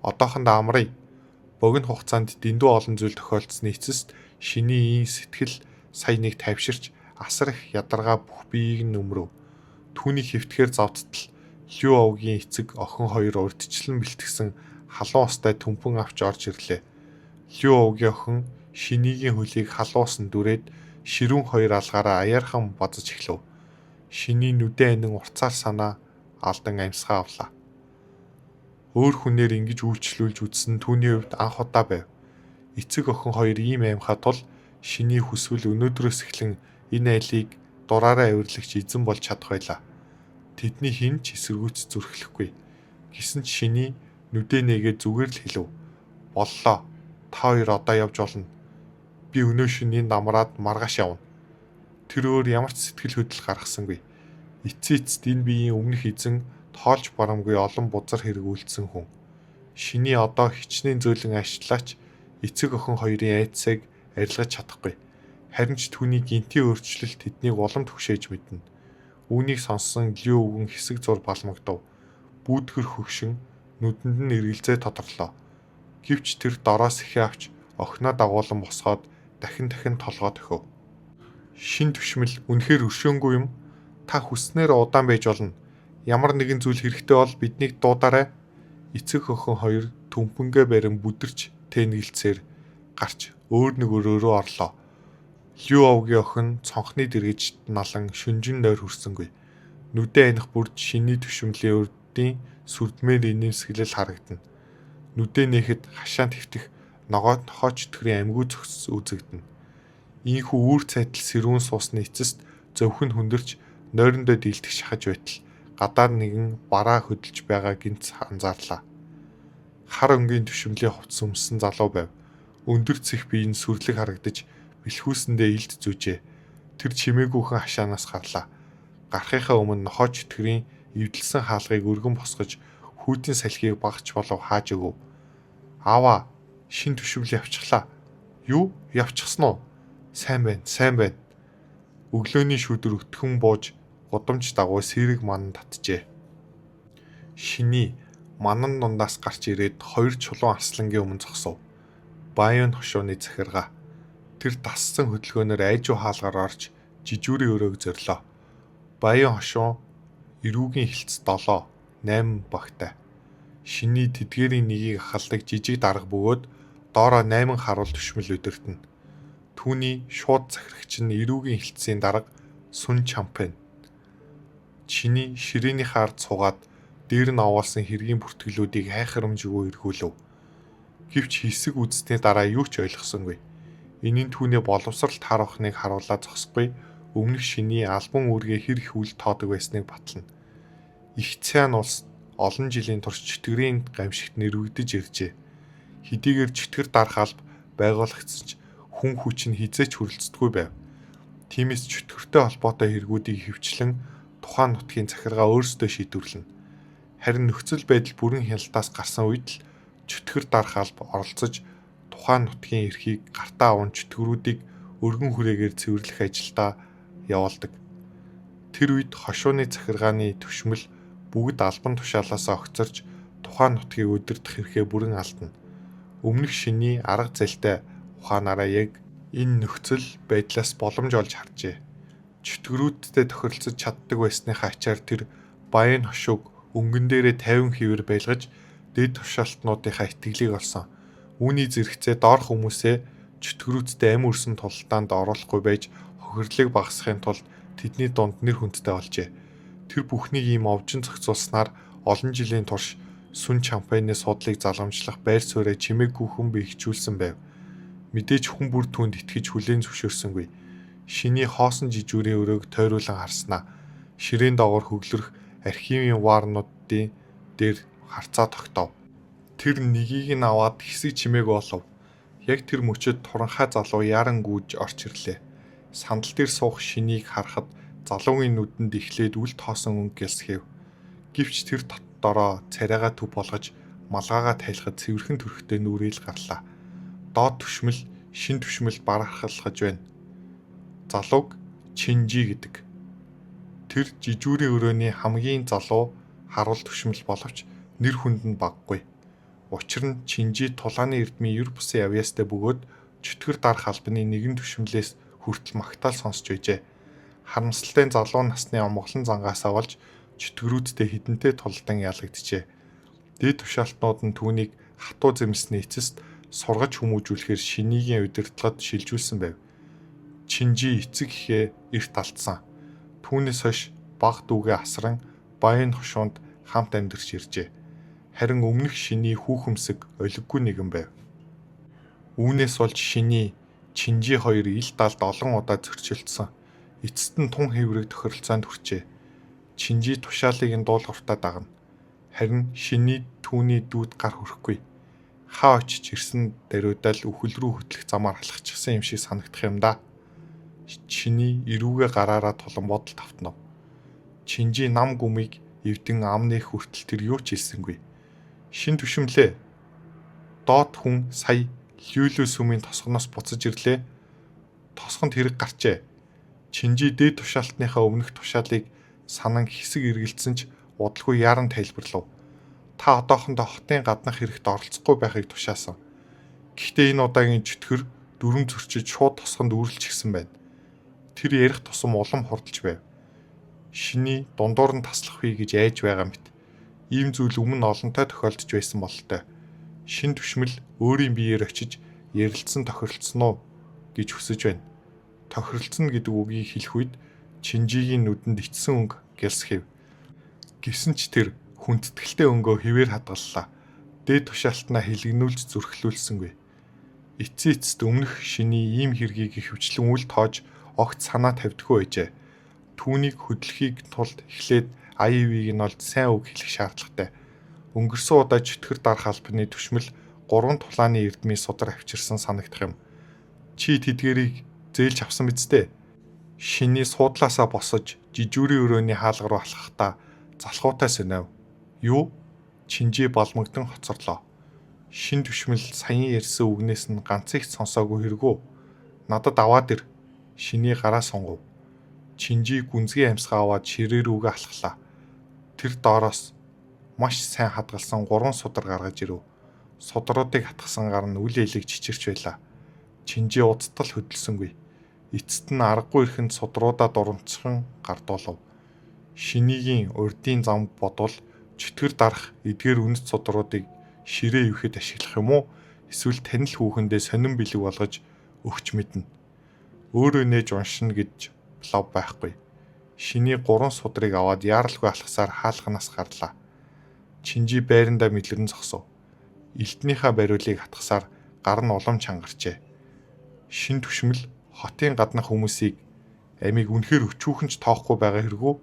A: Одоохондоо амрая. Богино хугацаанд дэндүү олон зүйл тохиолдсны эцэст шиний ийн сэтгэл сая нэг тайвширч асар их ядаргаа бүх биеийг нь өмрөв. Түүний хэвтгэхээр завдтал Лю овгийн эцэг охин хоёр урьдчилан бэлтгэсэн халуун устай төмпөн авч орж ирлээ. Лю овгийн охин шинийгийн хөлийг халуусан дүрээд ширүүн хоёр алгаараа аяархан базаж эхлэв. Шиний нүдэн анин уртсаар санаа алдан амьсгаа авлаа. Өөр хүнээр ингэж үйлчлүүлж үзсэн түүний хувьд анх удаа байв. Эцэг охин хоёр ийм аймхаа тул шиний хүсвэл өнөөдрөөс эхлэн энэ айлыг дураараа авирлагч эзэн болж чадах байлаа. Тэдний хэн ч эсэргүүц зүрхлэхгүй. Гэсэн ч шиний нүдэ нэгээ зүгээр л хэлв. Боллоо. Та хоёр одоо явж болно. Би өнөө шөнийн намраад маргааш явна. Тэр өөр ямар ч сэтгэл хөдлөл гаргасангүй. Эцэст энэ биеийн өмнөх эзэн тоолж барамгүй олон бузар хэрэг үйлдсэн хүн. Шиний одоо хичнээн зөөлөн ашлаач эцэг охин хоёрын айдсыг арилгаж чадахгүй. Харин ч түүний гинтийн өөрчлөлт тэднийг улам түгшээж мэднэ. Үүнийг сонссон Лю өвгөн хэсэг зур балмагдав. Бүүдгэр хөгшин нүдэнд нь эргэлзээ тодорлоо. Гэвч тэр дороос ихээ авч охиноо дагуулan босгоод дахин толгой төхөв. Шин түшмэл үнэхээр өршөөнгүй юм. Та хүснээр удаан байж болно. Ямар нэгэн зүйл хэрэгтэй бол биднийг дуудаарай. Эцэг охин хоёр төмпөнгөө барин бүдэрч тэнэгэлцээр гарч өөр нэг өрөөрөө орлоо. Лю овгийн охин цонхны дэргэжт налан шүнжин нойр хүрсэнгүй. Нүдэ аних бүрд шиний түшмэлийн урдын сүрдмээр инээмсэглэл харагдана. Нүдэ нэхэд хашаан твтэх нохоо чөтгөрийн амьгүй зөкс үзэгдэнэ. Ийхүү үүр цайтал сэрүүн суусны эцэст зөвхөн хүндэрч нойрондоо дийлдэх шахаж байтал гадаар нэгэн бараа хөдөлж байгаа гинц анзаарлаа. Хар өнгийн түшмэлийн хувцас өмссөн залуу байв. Өндөр цэх бие нь сүрлэг харагдаж бэлхүүсэндээ илд зүүжээ. Тэр чимээгүйхэн хашаанаас гарлаа. Гарахынхаа өмнө нохоо чөтгөрийн эвдэлсэн хаалгыг өргөн босгож хүүтийн салхийг багч болов хааж өгөв. Аава, шин түшмэл явчихлаа. Юу? Явчихсан уу? Сайн байна. Өглөөний шүдэр өтгөн бууж гудамж дагуу сэрэг ман татжээ. Шиний манан дундаас гарч ирээд хоёр чулуун арслангийн өмнө зогсов. Баян хошууны захиргаа. Тэр тассан хөдөлгөөнөөр айжуу хаалгаар орж жижүүрийн өрөөг зорилоо. Баян хошуу эрүүгийн хилцэд 7, 8 багтай. Шиний тэдгээрийн нэгийг ахалдаг жижиг дарга бөгөөд доороо 8 харуул түшмэл өдөртнө. Түүний шууд захирагч нь эрүүгийн хилцээний дарга Сүн Чампэн. Чиний ширээнийхээ ард суугаад дээр нь овоолсон хэргийн бүртгэлүүдийг хайхрамжгүй эргүүлв. Гэвч хэсэг үзсний дараа юу ч ойлгосонгүй. Энийн түүний боловсрал таарахныг харуулаад зогсохгүй өмнөх шиний албан үүргээ хэр их үл тоодог байсныг батлана. Их цайн улс олон жилийн турш чөтгөрийн гамшигт нэрвэгдэж иржээ. Хэдийгээр чөтгөр дарах алба байгуулагдсан ч хүн хүч нь хизээч хүрэлцдэггүй байв. Тиймээс чөтгөртэй холбоотой хэрэгүүдийг хөвчлэн тухайн нутгийн захиргаа өөрсдөө шийдвэрлэнэ. Харин нөхцөл байдал бүрэн хяналтаас гарсан үед л чөтгөр дарах алба оролцож тухайн нутгийн эрхийг гартаа аван чөтгөрүүдийг өргөн хүрээгээр цэвэрлэх ажилдаа явуулдаг. Тэр үед хошууны захиргааны түшмэл бүгд албан тушаалаас огцорж тухайн нутгийг удирдах эрхээ бүрэн алдна. Өмнөх шиний арга зайлтай ухаанаараа яг энэ нөхцөл байдлаас боломж олж харжээ. Чөтгөрүүдтэй тохиролцож чаддаг байсныхаа ачаар тэр баян хошууг өнгөн дээрээ 50 хэвээр байлгаж дэд тушаалтнуудынхаа итгэлийг олсон. Үүний зэрэгцээ доорх хүмүүсээ чөтгөрүүдтэй амь өрсөн тулалдаанд оруулахгүй байж хохирлыг багасгахын тулд тэдний дунд нэр хүндтэй олжээ. Тэр бүхнийг ийм овжин зохицуулснаар олон жилийн турш Сүн Чампаны судлыг заламжлах байр суурь чимээгүй хүн бэхжүүлсэн байв. Мэдээж хүн бүр түүнд итгэж хүлээн зөвшөөрсөнгүй. Шиний хоосон жижүүрийн өрөөг тойруулан харснаа. Ширээн доогоор хөглөрөх архивын ваарнуудын дээр харцаа тогтов. Тэр нэгийг нь аваад хэсэг чимээг олов. Яг тэр мөчөд туранхай залуу яран гүйж орч ирлээ. Сандал дээр суух шинийг харахад залуугийн нүдэнд эхлээд үл тоосон өнгө гялсхийв. Гэвч тэр дотроо царайгаа төв болгож малгайгаа тайлахад цэвэрхэн төрхтэй нүрэл гарлаа. Доод түшмэл шин түшмэл барахалхаж байна. Залууг Чинжи гэдэг. Тэр жижүүрийн өрөөний хамгийн залуу харуул түшмэл боловч нэр хүнд нь баггүй. Учир нь Чинжи тулааны эрдмийн ер бусын авьяастай бөгөөд чөтгөр дарах албаны нэгэн түшмлээс хүртэл магтаал сонсч байжээ. Харамсалтай залуу насны омголон зангаас авалж чөтгөрүүдтэй хідэнтэй тулдан ялагджээ. Дэд тушаалтнууд нь түүнийг хатуу зэмсний эцэст сургаж хүмүүжүүлэхээр шинийгийн удирдлагад шилжүүлсэн байв. Чинжи эцэг ихээ эрт алдсан. Түүнээс хойш баг дүүгээ асран баян хошуунд хамт амьдарч иржээ. Харин өмнөх шиний хүүхэмсэг олиггүй нэгэн байв. Үүнээс болж шиний Чинжи хоёр ил далд олон удаа зөрчилдсөн. Эцэст нь тун хэврэг тохиролцоонд хүрчээ. Чинжи тушаалыг нь дуулууртаа дагна. Харин шиний түүний дүүд гар хүрэхгүй. Хаа очиж ирсэн даруйдал үхэл рүү хөтлөх замаар алхачихсан юм шиг санагдах юм да. Чиний эрүүгээ гараараа тулан бодол тавтнав. Чинжи нам гүмийг эвдэн амны хүртэл тэр юу ч хэлсэнгүй. Шин түшмлээ. Доод хүн сая Люлю сүмийн тосгоноос буцаж ирлээ. Тосгонд хэрэг гарчээ. Чинжи дээд тушаалтныхаа өмнөх тушаалыг санан хэсэг эргэлдсэн ч удалгүй яран тайлбарлав. Та одоохондоо хотын гаднах хэрэгт оролцохгүй байхыг тушаасан. Гэхдээ энэ удаагийн чөтгөр дүрм зөрчиж шууд тосгонд үргэлжчихсэн байна. Тэр ярих тусам улам хурдж байв. Шиний дундуур нь таслах вэ гэж айж байгаа мэт. Ийм зүйл өмнө олонтой тохиолдож байсан бололтой. Шин түшмэл өөрийн биеэр очиж ярилцсан тохиролцсон уу гэж хүсэж байна. Тохиролцсон гэдэг үгийг хэлэх үед Чинжигийн нүдэнд ичсэн өнгө гялсхийв. Гэсэн ч тэр хүндэтгэлтэй өнгөө хэвээр хадгаллаа. Дээд тушаалтнаа хилэгнүүлж зүрхлүүлсэнгүй. Эцсийн эцэст өмнөх шиний ийм хэргийг хөвчлэн үл тоож огт санаа тавьдаггүй байжээ. Түүнийг хөдлөхийг тулд эхлээд IEV-г нь олж сайн үг хэлэх шаардлагатай. Өнгөрсөн удаа чөтгөр дарах албаны түшмэл 3 тулааны эрдмийн судар авчирсан санагдах юм. Чи тэдгэрийг зээлж авсан биз дээ? Шиний суудлаасаа босож жижүүрийн өрөөний хаалга руу алхахдаа залхуутай сонив. Юу? Чинжи балмагдан хоцорлоо. Шин түшмэл саяхан ярьсан үгнээс нь ганц их сонсоогүй хэрэггүй. Надад аваад ир. Шиний гараа сунгав. Чинжи гүнзгий амьсгаа аваад ширээ рүүгээ алхлаа. Тэр доороос маш сайн хадгалсан 3 судар гаргаж ирэв. Судруудыг хатгасан гар нь үл элэг чичирч байлаа. Чинжи уцтал хөдөлсөнгүй. Эцэст нь аргагүй ихэнд судруудаа дурамчхан гардуулав. Шинийгийн урдын зам бодвол чөтгөр дарах эдгээр үнэт судруудыг ширээ ивэхэд ашиглах юм уу? Эсвэл танил хүүхэндээ сонин бэлэг болгож өгч мэднэ. Өөрөө нээж уншина гэж лав байхгүй. Шиний 3 судрыг аваад яаралгүй алхасаар хаалганаас гарлаа. Чинжи байрандаа мэлэрэн зогсов. Элднийхээ бариулыг хатгасаар гар нь улам чангарчээ. Шин түшмэл хотын гаднах хүмүүсийг амийг үнэхээр өчүүхэнч тоохгүй байгаа хэрэггүй.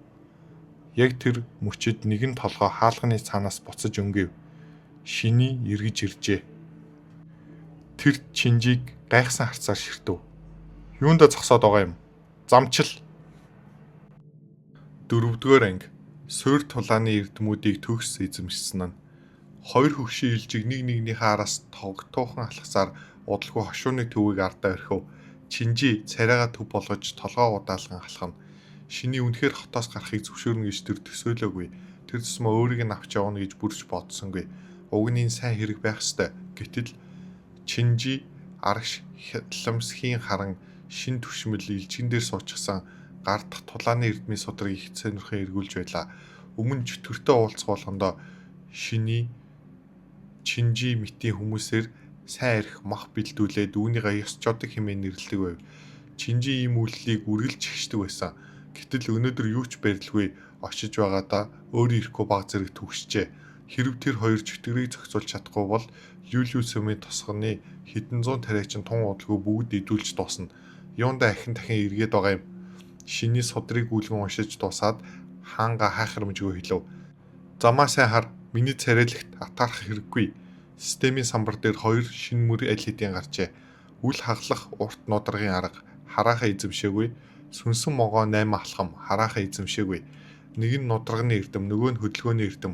A: Яг тэр мөчөд нэгэн толгой хаалганы цаанаас буцаж өнгөв. Шиний эргэж иржээ. Тэр Чинжиг гайхсан харцаар ширтв. Юунда зогсоод байгаа юм? Замчил. 4-р анги. Суурь тулааны эрдэмүүдийг төгс эзэмшсэн нь хоёр хөгшин илжиг нэг нэгнийхээ араас тогтуухан алхасаар удалгүй хошууны төвийг ардаа орхив. Чинжи царайгаа төв болгож толгоо удаалган алхана. Шиний үнэхээр хотоос гарахыг зөвшөөрнө гэж тэр төсөөлөөгүй. Тэр тусмаа өөрийг нь авч явна гэж бүрч бодсонгүй. Уг нь энэ сайн хэрэг байх ёстой. Гэтэл Чинжи арагш хялмсхийн харан шин түшмэл илжигэн дээр суучихсан гар дахь тулааны эрдмийн судрыг их сонирхон эргүүлж байлаа. Өмнө чөтгөртэй уулзах болгондоо Шиний Чинжи мэтийн хүмүүсээр сайн арх мах бэлдүүлээд үүнийгээ ёс чодог хэмээн нэрлэдэг байв. Чинжи ийм үйлдэлийг үргэлж хичдэг байсан. Гэтэл өнөөдөр юу ч барилгүй очиж байгаадаа өөрөө ирэхгүй баг зэрэг түгшжээ. Хэрв тэр хоёр чөтгөрийг зохицуулж чадахгүй бол Люлюсүмийн тосгоны хэдэн зуун тариачин тун удалгүй бүгд идүүлж дуусна. Юунда ахин дахин эргээд байгаа юм. Шиний судрыг гүйлгэн уншиж дуусаад хаанга хайхрамжгүй хэлв. Замаа сайн хар, миний царайлагт атаарах хэрэггүй. Системийн самбар дээр хоёр шин мөр аль хэдийн гарчээ. Үл хаглах урт нударгын арга хараахан эзэмшээгүй. Сүнсэн могоо 8 алхам хараахан эзэмшээгүй. Нэг нь нударганы эрдэм, нөгөө нь хөдөлгөөний эрдэм.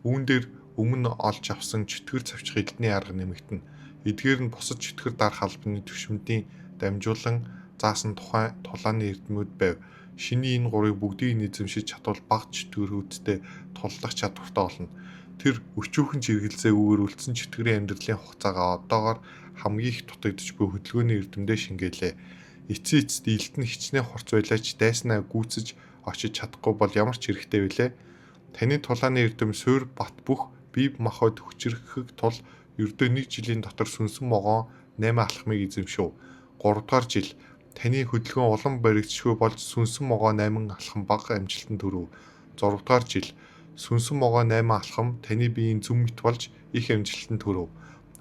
A: Үүн дээр өмнө олж авсан чөтгөр цавчих элдний арга нэмэгдэнэ. Эдгээр нь бусад чөтгөр дарах албаны түвшмдийн дамжуулан заасан тухайн тулааны эрдэмүүд байв. Шиний энэ гурыг бүгдийг нь эзэмшиж чадвал бага чөтгөрүүдтэй туллах чадвартай болно. Тэр өчүүхэн чиргэлзээгүйгээр үлдсэн чөтгөрийн амьдралын хугацаагаа одоогоор хамгийн их дутагдж буй хөдөлгөөний эрдэмдээ шингээлээ. Эцсийн эцэст элд нь хичнээн хурц байлаач дайснаа гүйцэж очиж чадахгүй бол ямар ч хэрэгтэй вүлээ. Таны тулааны эрдэм суурь бат бүх бие махбод хүчрэхэг тул ердөө 1 жилийн дотор сүнсэн могоо 8 алхмыг эзэмшив. 3 дугаар жил таны хөдөлгөөн улам баригдшгүй болж сүнсэн могоо 8 алхам бага амжилтанд хүрв. 6 дугаар жил сүнсэн могоо 8 алхам таны биеийн зүм мэт болж их амжилтанд хүрв.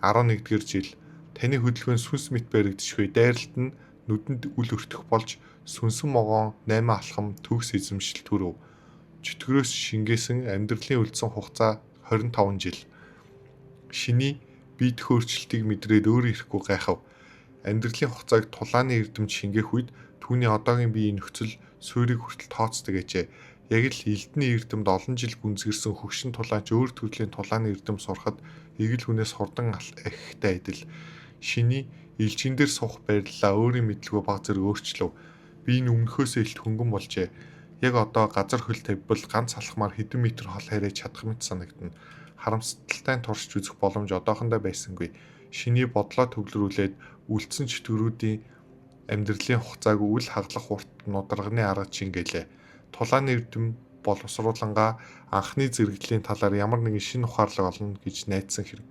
A: 11 дугаар жил таны хөдөлгөөн сүнс мэт баригдшгүй дайралт нь нүдэнд үл өртөх болж сүнсэн могоо 8 алхам төгс эзэмшилт хүрв. Чөтгөрөөс шингээсэн амьдралын үлдсэн хугацаа 25 жил. Шиний бие төхөөрчлөлтийг мэдрээд өөрөө ирэхгүй гайхав. Амьдралын хугацааг тулааны эрдэмж шингээх үед түүний одоогийн биеийн нөхцөл суурийг хүртэл тооцдог гэжээ. Яг л элдний эрдэмд олон жил гүнзгэрсэн хөгшин тулаач өөр төрлийн тулааны эрдэм сурахад эгэл хүнээс хурдан ахихтай адил. Шиний элжин дээр суух байрлалаа өөрийн мэдлгүй баг зэрэг өөрчлөв. Би энэ өмнөхөөсөө илт хөнгөн болжээ. Яг одоо газар хөл тавьбал ганц алхмаар хэдэн метр хол харьяаж чадах мэт санагдана. Харамсалтай туршиж үзэх боломж одоохондоо байсангүй. Шиний бодлоо төвлөрүүлээд үлдсэн чөтгөрүүдийн амьдралын хугацааг үл хаглах урт нударганы арга шингээлээ. Тулааны эрдэм боловсруулангаа анхны зэрэглийн талаар ямар нэгэн шинэ ухаарлаг олно гэж найдсан хэрэг.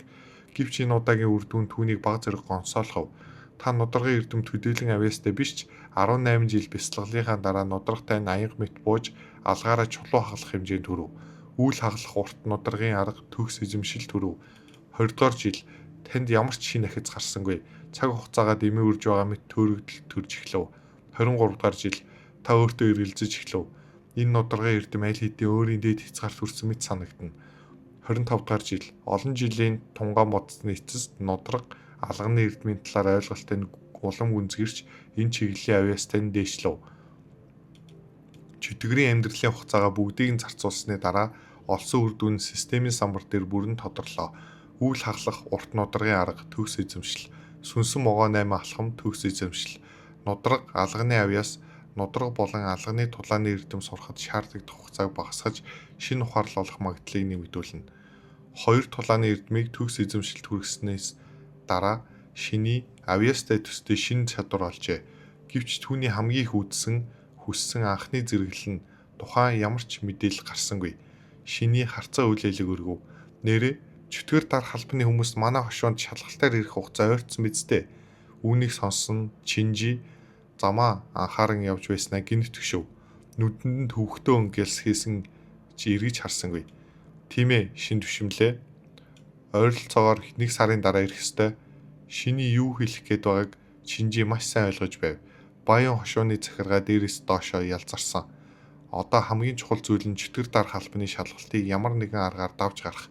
A: Гэвч энэ удаагийн үр дүн түүнийг баг зэрэг гонсоолгов. Та нударгын эрдэм төдийлөн авьяастай биш ч 18 жил бясалгалынхаа дараа нударгатай аянга мэт бууж алгаараа чулуу хаглах хэмжээнд хүрв. Үйл хаглах урт нударгын арга төгс эзэмшил түрв. 20 дугаар жил танд ямар ч шин ахиц гарсангүй. Цаг хугацаагаа дэмий үрж байгаа мэт төрөгдөл төрж эхлэв. 23 дугаар жил та өөртөө эргэлзэж эхлэв. Энэ нударгын эрдэм аль хэдийн өөрийн дээд хязгаар хүрсэн мэт санагдана. 25 дугаар жил олон жилийн тунгаан бодсны эцэст нудраг алганы эрдмийн талаар ойлголттой улам гүнзгэрч энэ чиглэлийн авьяастай нь дээшлэв. Чөтгөрийн амьдралын хугацаагаа бүгдийг нь зарцуулсны дараа олсон үр дүн системийн самбар дээр бүрэн тодорлоо. Үйл хаглах урт нударгын арга төгс эзэмшил, сүнсэн могоо 8 алхам төгс эзэмшил, нудраг алганы авьяас нудраг болон алганы тулааны эрдэм сурахад шаардлагатай хугацааг багасгаж шинэ ухаалал олох магадлалыг нэмэгдүүлнэ. 2 тулааны эрдмийг төгс эзэмшилт хүргэснээс дараа шиний авиастай төстэй шинэ чадвар олжээ. Гэвч түүний хамгийн их хүссэн анхны зэрэглэл нь тухайн ямар ч мэдээлэл гарсангүй. Шиний харцаа үйл ялэг өргөв. Нэрээ чөтгөр дарах албаны хүмүүс манай хошуунд шалгалтаар ирэх хугацаа ойртсон биз дээ. Үүнийг сонсон Чинжи замаа анхааран явж байснаа гинт тгшөв. Нүдэнд нь төвхтөө өнгөлс хийсэн чи эргэж харсангүй. Тийм ээ, шин төвшмлээ. Ойролцоогоор 1 сарын дараа ирэх ёстой. Шиний юу хэлэх гээд байгааг Чинжи маш сайн ойлгож байв. Баян хошууны захиргаа дээрээс доошоо ялзарсан. Одоо хамгийн чухал зүйл нь чөтгөр дарах албаны шалгалтыг ямар нэгэн аргаар давж гарах.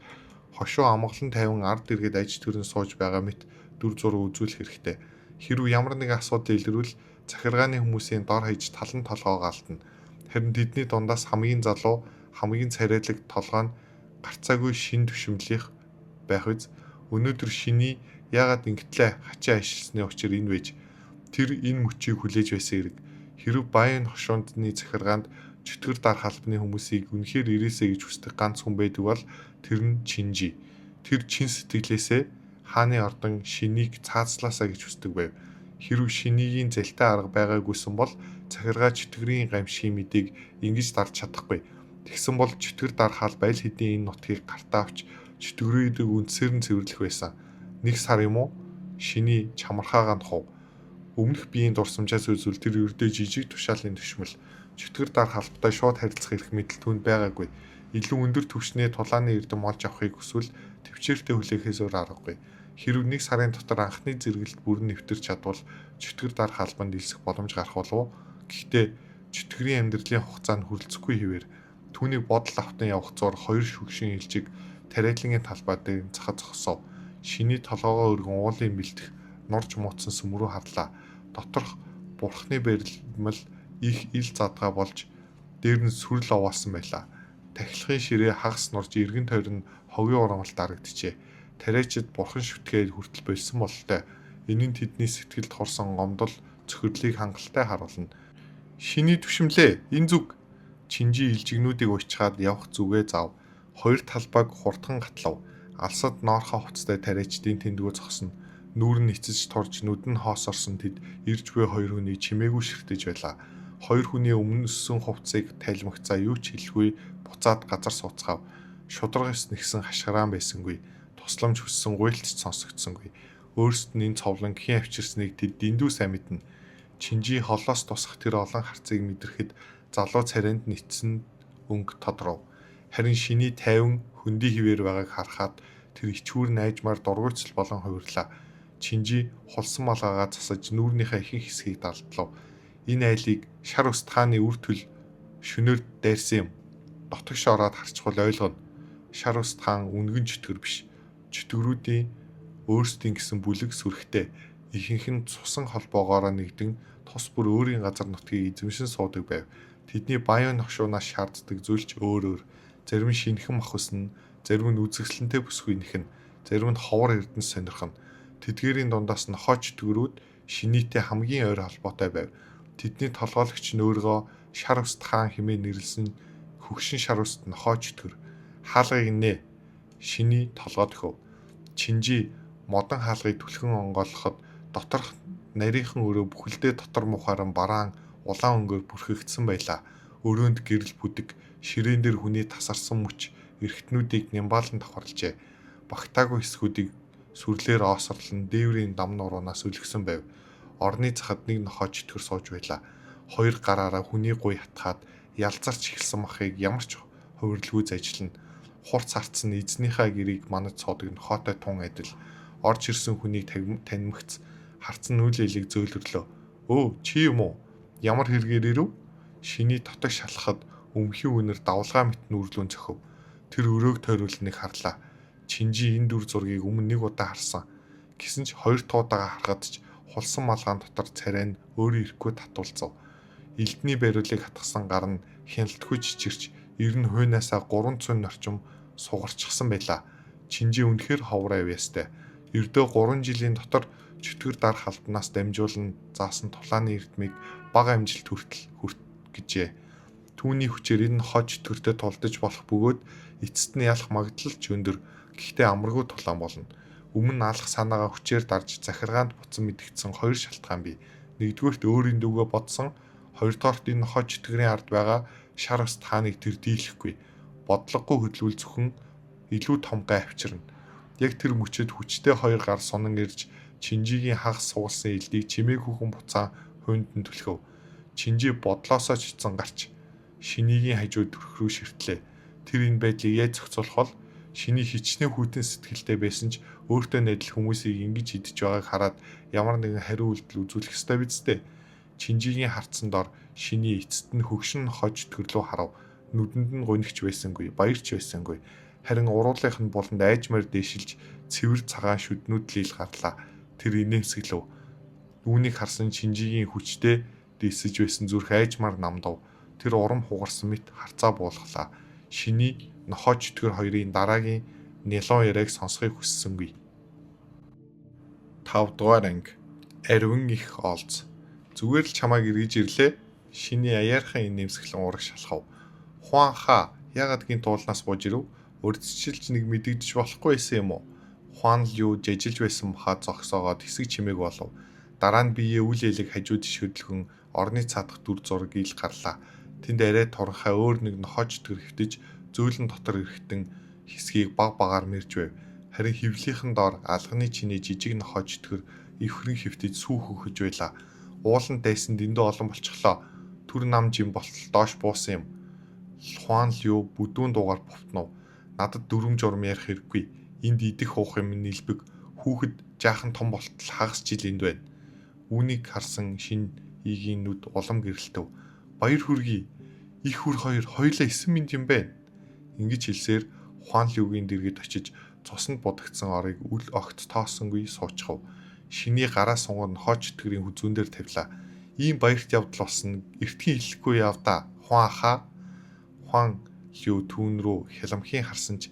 A: Хошуу амгалан тайван ард иргэд аж төрөн сууж байгаа мэт дүр зураг үзүүлэх хэрэгтэй. Хэрв ямар нэгэн асуудал илэрвэл захиргааны хүмүүсийн дор хаяж талан толгоо гаалтна. Харин тэдний дундаас хамгийн залуу, хамгийн царайлаг толгой нь гарцаагүй шин төвшмлийнх байх үз. Өнөөдөр шиний яагаад ингэтлээ хачаа ашигласны учир энэ байж. Тэр энэ мөчийг хүлээж байсан хэрэг. Хэрв баян хошуундны захиргаанд чөтгөр дарах албаны хүмүүсийг үнэхээр ирээсэй гэж хүсдэг ганц хүн байдаг бол тэр нь Чинжи. Тэр чин сэтгэлээсээ хааны ордон шинийг цаазлаасаа гэж хүсдэг байв. Хэрв шинийгийн залтай арга байгаагүйсэн бол захиргаа чөтгөрийн гамшигын мэдээг ингэж дарж чадахгүй. Тэгсэн бол чөтгөр дарахал байл хэдийн энэ нутгийг гартаа авч чөтгөрөөдөг үндсээр нь цэвэрлэх байсан. 1 сар юм уу? Шиний чамархаагаанд хов. Өмнөх биеийн дурсамжаас үзвэл тэр ердөө жижиг тушаалын төшмөл чөтгөр дарах албатай шууд харилцах эрх мэдэл түүнд байгаагүй. Илүү өндөр түвшний тулааны эрдэм олж авахыг хүсвэл төвчээртэй хүлээхээс өөр аргагүй. Хэрв 1 сарын дотор анхны зэрэгэлд бүрэн нэвтэрч чадвал чөтгөр дарах албанд элсэх боломж гарах болов. Гэхдээ чөтгөрийн амьдралын хугацаа нь хүрэлцэхгүй хэвээр түүнийг бодол автан явах зуур 2 шүгшин илжиг тариалангийн талбай дээр цахад зогсов. Шиний толгоогоо өргөн уулын бэлдэх нурж муутсан сүм рүү харлаа. Доторх бурхны барилмал их ил задгаа болж дээр нь сүрэл овоолсон байлаа. Тахилгын ширээ хагас нурж эргэн тойрон хогийн урамалт дарагдчихэ. Тариачид бурхан шүтгээд хүртэл болсон бололтой. Энэ нь тэдний сэтгэлд хорсон гомдол цохирлыг хангалттай харуулна. Шиний төвшмлээ. Энэ зүг. Чинжи илжигнүүдийг уйчгаад явах зүгээ зав. 2 талбайг хурдхан гатлав. Алсад ноорхоо хувцастай тариачдын тэндгүү зогсно. Нүүр нь эцэж турж нүд нь хоосорсон тэд ирж буй 2 хүний чимээгүй ширтэж байлаа. 2 хүний өмнө өссөн хувцсыг тайлмагцаа юу ч хэлэхгүй буцаад газар сууцгаав. Шударгаас нэгсэн хашгираан байсангүй. Тусламж хүссэн гуйлтч сонсогдсонгүй. Өөрсд нь энэ цовлон хэн авчирсныг тэд дэндүү сайн мэднэ. Чинжи холоос тусах тэр олон харцыг мэдрэхэд залуу царайнд нэтсэн өнгө тодров. Харин шиний тайван хөндөй хിവэр байгааг харахад тэр ичгүүр найжмаар дургуйцал болон хувирлаа. Чинжи хулсан малгайгаа засаж нүүрнийхээ ихэнх хэсгийг далдлав. Энэ айлыг шар уст хааны үр төл шөнөөр дайрсан юм. Дотогш ороод харчвал ойлгоно. Шар уст хаан үнгэн чөтгөр биш. Чөтгөрүүдийн өөрсдийн гэсэн бүлэг сүрхтэй ихэнх нь цусан холбоогоороо нэгдэн тус бүр өөрийн газар нутгийг эзэмшин суудаг байв. Тэдний баян хошуунаас шаарддаг зүйлч өөр өөр. Зарим нь шинэхэн махвсна, зарим нь үзэсгэлэнтэй бүсгүйнх нь, зарим нь ховор эрдэнэ сонирхон. Тэдгээрийн дундаас нохоо чөтгөрүүд шинийтэй хамгийн ойр холбоотой байв. Тэдний толгойлогч нь өөргөө шар уст хаан хэмээн нэрлсэн хөгшин шар уст нохоо чөтгөр. Хаалгыг нэ. Шиний толгойд өгөв. Чинжи модон хаалгыг түлхэн онгойлгоход доторх нарийнхан өрөө бүхэлдээ дотор мухааран бараан улаан өнгөөр бүрхэгдсэн байлаа. Өрөөнд гэрэл бүдэг, ширээн дээр хүний тасарсан мөч эрхтнүүдийг нямбаалан давхарлжээ. Багтаагүй хэсгүүдийг сүрлээр оосорлон дээврийн дам нуруунаас өлгсөн байв. Орны захад нэг нохоо чөтгөр сууж байлаа. 2 гараараа хүний гуй хатгаад ялзарч эхэлсэн махыг ямар ч хувирлгүй зажлна. Хурц харцсан эзнийхээ гэрийг манаж цуудаг нохоотой тун адил. Орж ирсэн хүнийг таньмагц харцсан үйл ялэг зөөлрлөө. Өө, чи юм уу? Ямар хэрэгээр ирэв? Шиний дотог шалхахад өмхийн үнэр давлгаа мэт нүрлүүн зөхөв. Тэр өрөөг тойруулныг харлаа. Чинжи энэ дүр зургийг өмнө нэг удаа харсан. Гэсэн ч 2 туудаага харахад ч хулсан малгаан дотор царай нь өөрөө ирэхгүй татуулцав. Элдний бариулыг хатгасан гар нь хяналтгүй чичирч 90 хуйнаасаа 300 орчим сугарчихсан байлаа. Чинжи үнэхээр ховор авьяастай. Ердөө 3 жилийн дотор Чөтгөр дарах албанаас дамжуулан заасан тулааны эрдмийг бага амжилт хүрт гэжээ. Түүний хүчээр энэ хоо чөтгөртэй тулдаж болох бөгөөд эцэст нь ялах магадлал ч өндөр. Гэхдээ амаргүй тулаан болно. Өмнө нь алах санаагаа хүчээр дарж захиргаанд буцан мэдгдсэн хоёр шалтгаан бий. Нэгдүгээрт өөрийн дүүгээ бодсон, хоёрдугаарт энэ хоо чөтгөрийн ард байгаа шар ус тааныг тэр дийлэхгүй. Бодлогогүй хөдөлвөл зөвхөн илүү том гай авчирна. Яг тэр мөчөд хүчтэй хоёр гар сунан ирж Чинжигийн хагас суулсан элдийг чимээг хүүхэн буцаан хойнд нь түлхэв. Чинжи бодлоосоо чицэн гарч Шинийгийн хажууд төрх рүү ширтлээ. Тэр энэ байдлыг яаж зохицуулах бол Шиний хичнээн хүйтэн сэтгэлтэй байсан ч өөртөө найдал хүмүүсийг ингэж идэж байгааг хараад ямар нэгэн хариу үйлдэл үзүүлэх ёстой биз дээ. Чинжигийн харцсан дор Шиний эцэст нь хөгшин хож төрлөө харав. Нүдэнд нь гунигч байсангүй, баярч байсангүй. Харин уруулынх нь болонд айжмаар дээшилж цэвэр цагаан шүднүүд лил гарлаа. Тэр инээмсэглэв. Үүнийг харсан Чинжигийн хүчтэй дээсэж байсан зүрх айжмаар намдав. Тэр урам хугарсан мэт харцаа буулгалаа. Шиний нохоо чөтгөр хоёрын дараагийн нялон яриаг сонсохыг хүссэнгүй. 5 дугаар анги. Ариван их олз. Зүгээр л чамайг эргэж ирлээ. Шиний аяархан инээмсэглэн ураг шалхав. Хуан хаа ягаад гин туулнаас бууж ирв? Урдчилж нэг мэдэгдэж болохгүй байсан юм уу? Хуан л юу жажилж байсан бахаа зогсоогоод хэсэг чимээг болов. Дараа нь биеэ үл ялэг хажууд шөдлгөн орны цаадах дүр зураг ил гарлаа. Тэнд арай туранхай өөр нэг нохооч төрхтөж зөөлөн дотор эрэхтэн хэсгийг баг багаар мэрж байв. Харин хөвлийнхэн доор алганы чинээ жижиг нохооч төр ивхрэн хөвтөж сүүх өгөж байлаа. Ууланд дайсан дэндүү олон болчихлоо. Түр нам жим болтол доош буусан юм. Хуан л юу бүдүүн дуугаар бовтнов. Надад дүрм журм ярих хэрэггүй. Энд идэх уух юм нэлбэг хүүхэд жаахан том болтол хагас жил энд байна. Үүнийг харсан Шинийгийн нүд улам гэрэлтэв. Баяр хүргэе. Их хүр хоёулаа 9 минут юм байна. Ингэж хэлсээр Хуан Лүгийн дэргэд очиж цуснд будагдсан орыг үл огт тоосонгүй суучхав. Шиний гараа сунгад хооч чөтгөрийн хүзүүн дээр тавилаа. Ийм баярт явдал болсон эртхэн хэлэхгүй яв да. Хуан хаа. Хуан Лү түүн рүү хяламхийн харсан ч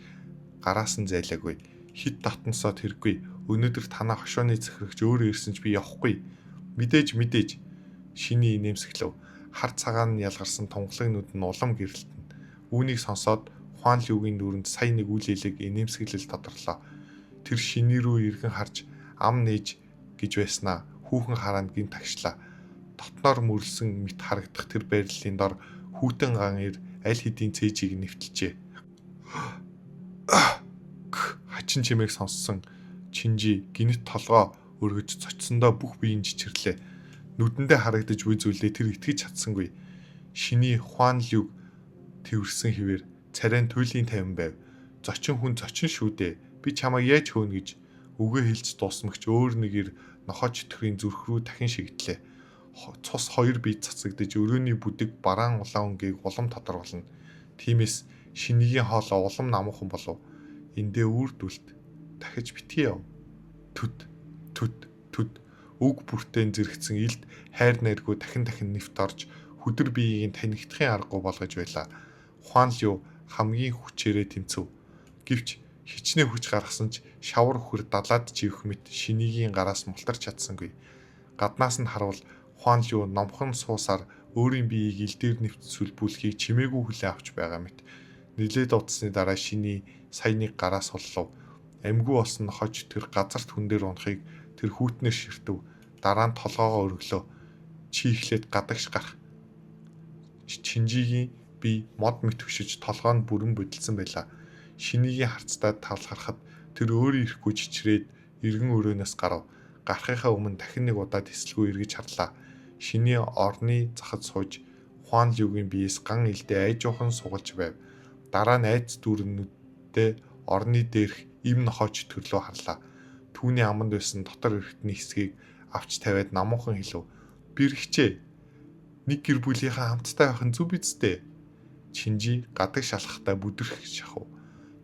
A: гараас нь зайлаагүй. Хит татнасоо тэргүй. Өнөөдөр танаа хошооны захирагч өөрөө ирсэн ч би явахгүй. Мэдээж. Шиний инээмсэглэв. Хар цагаан нь ялгарсан тунгалаг нүд нь улам гэрэлтэн. Үүнийг сонсоод Хуан Лүгийн нүрэнд сая нэг үл элэг инээмсэглэл тодорлоо. Тэр Шиний рүү эргэн харж ам нээж гэж байснаа хүүхэн хараанд гин тагшлаа. Дотноор мөрлсөн мэт харагдах тэр байрлалын дор хүүтэн ган ир аль хэдийн цээжийг нэвтэлжээ. Хачин чимээг сонссон Чинжи гинэт толгоо өргөж цочсондоо бүх биеийн чичирлээ. Нүдэндээ харагдаж үе зүйлээ тэр итгэж чадсангүй. Шиний Хуан Лүг тэрсэн хിവэр царайн туйлын тайван байв. Зочин хүн зочин шүү дээ. Би чамайг яаж хөөнө гэж үгээ хэлж дуусмагч өөр нэг ир нохоо чөтгөрийн зүрх рүү дахин шигдлээ. Цус хоёр бие цацагдж өрөөний бүдэг бараан улаан өнгийг улам тодорхойлно. Тиймээс Шинийгийн хоолой улам намуухан болов. Эндээ үрдүлт дахиж битгий яв. Түт үг бүртэн зэрэгцэн илд хайр найргүй дахин нэвт орж хүдэр биеийг танигдахын аргагүй болгож байлаа. Хуан Лү хамгийн хүчээрээ тэмцэв. Гэвч хичнээн хүч гаргасан ч шавар хөр далаад живэх мэт Шинийгийн гараас мултарч чадсангүй. Гаднаас нь харуул Хуан Лү номхон суусаар өөрийн биеийг илдээр нэвт сүлбүүлэхийг чимээгүй хүлээн авч байгаа мэт. Нилээд удасны дараа Шиний саяны гараас суллав. Амьгүй болсон хож тэр газарт хүн дээр унахыг тэр хүүтнэр ширтэв. Дараа нь толгоогоо өргөлөө. Чи ихлээд гадагш гарах. Чинжигийн би мод мэт хөшиж толгоо нь бүрэн бодилсан байлаа. Шинийгийн харцтай талхарахад тэр өөрөө ирэхгүй чичрээд эргэн өрөөнөөс гарав. Гарахынхаа өмнө дахин нэг удаа тэсэлгүй эргэж харлаа. Шиний орны захад сууж Хуан Лүгийн биеэс ган илдээ айжуухан сугалж байв. Дараа нь айц дүүрнүүдтэй орны дээрх им нохоо чөтгөрлөө харлаа. Түүний аманд байсан дотор эрхтний хэсгийг авч тавиад намуухан хэлв. Бэрхчээ. Нэг гэр бүлийнхаа хамттай байх нь зүг биз дээ. Чинжи гадаг шалхахтай бүдэрх шахав.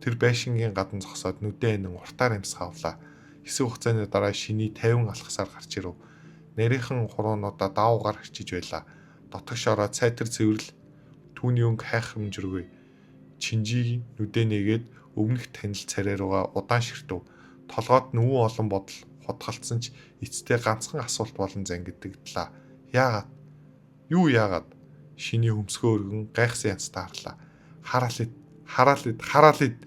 A: Тэр байшингийн гадна зогсоод нүдээ энэн уртаар амсгаавлаа. Хэсэг хугацааны дараа Шиний 50 алхасаар гарч ирв. Нарийнхан хуруунуудаа даавгаар хичиж байлаа. Дотогш ороод сайтар цэвэрл түүний өнгө хайхрамжиргүй. Чинжигийн нүдээ нэгээд өмнөх танил царай руугаа удаан ширтв. Толгойд нүүн олон бодол Хутгалцсан ч эцтэй ганцхан асуулт болон зангидагдлаа. Яагаад? Юу яагаад? Шиний хөмсгөө өргөн гайхсан янзтай харлаа. Хараалид.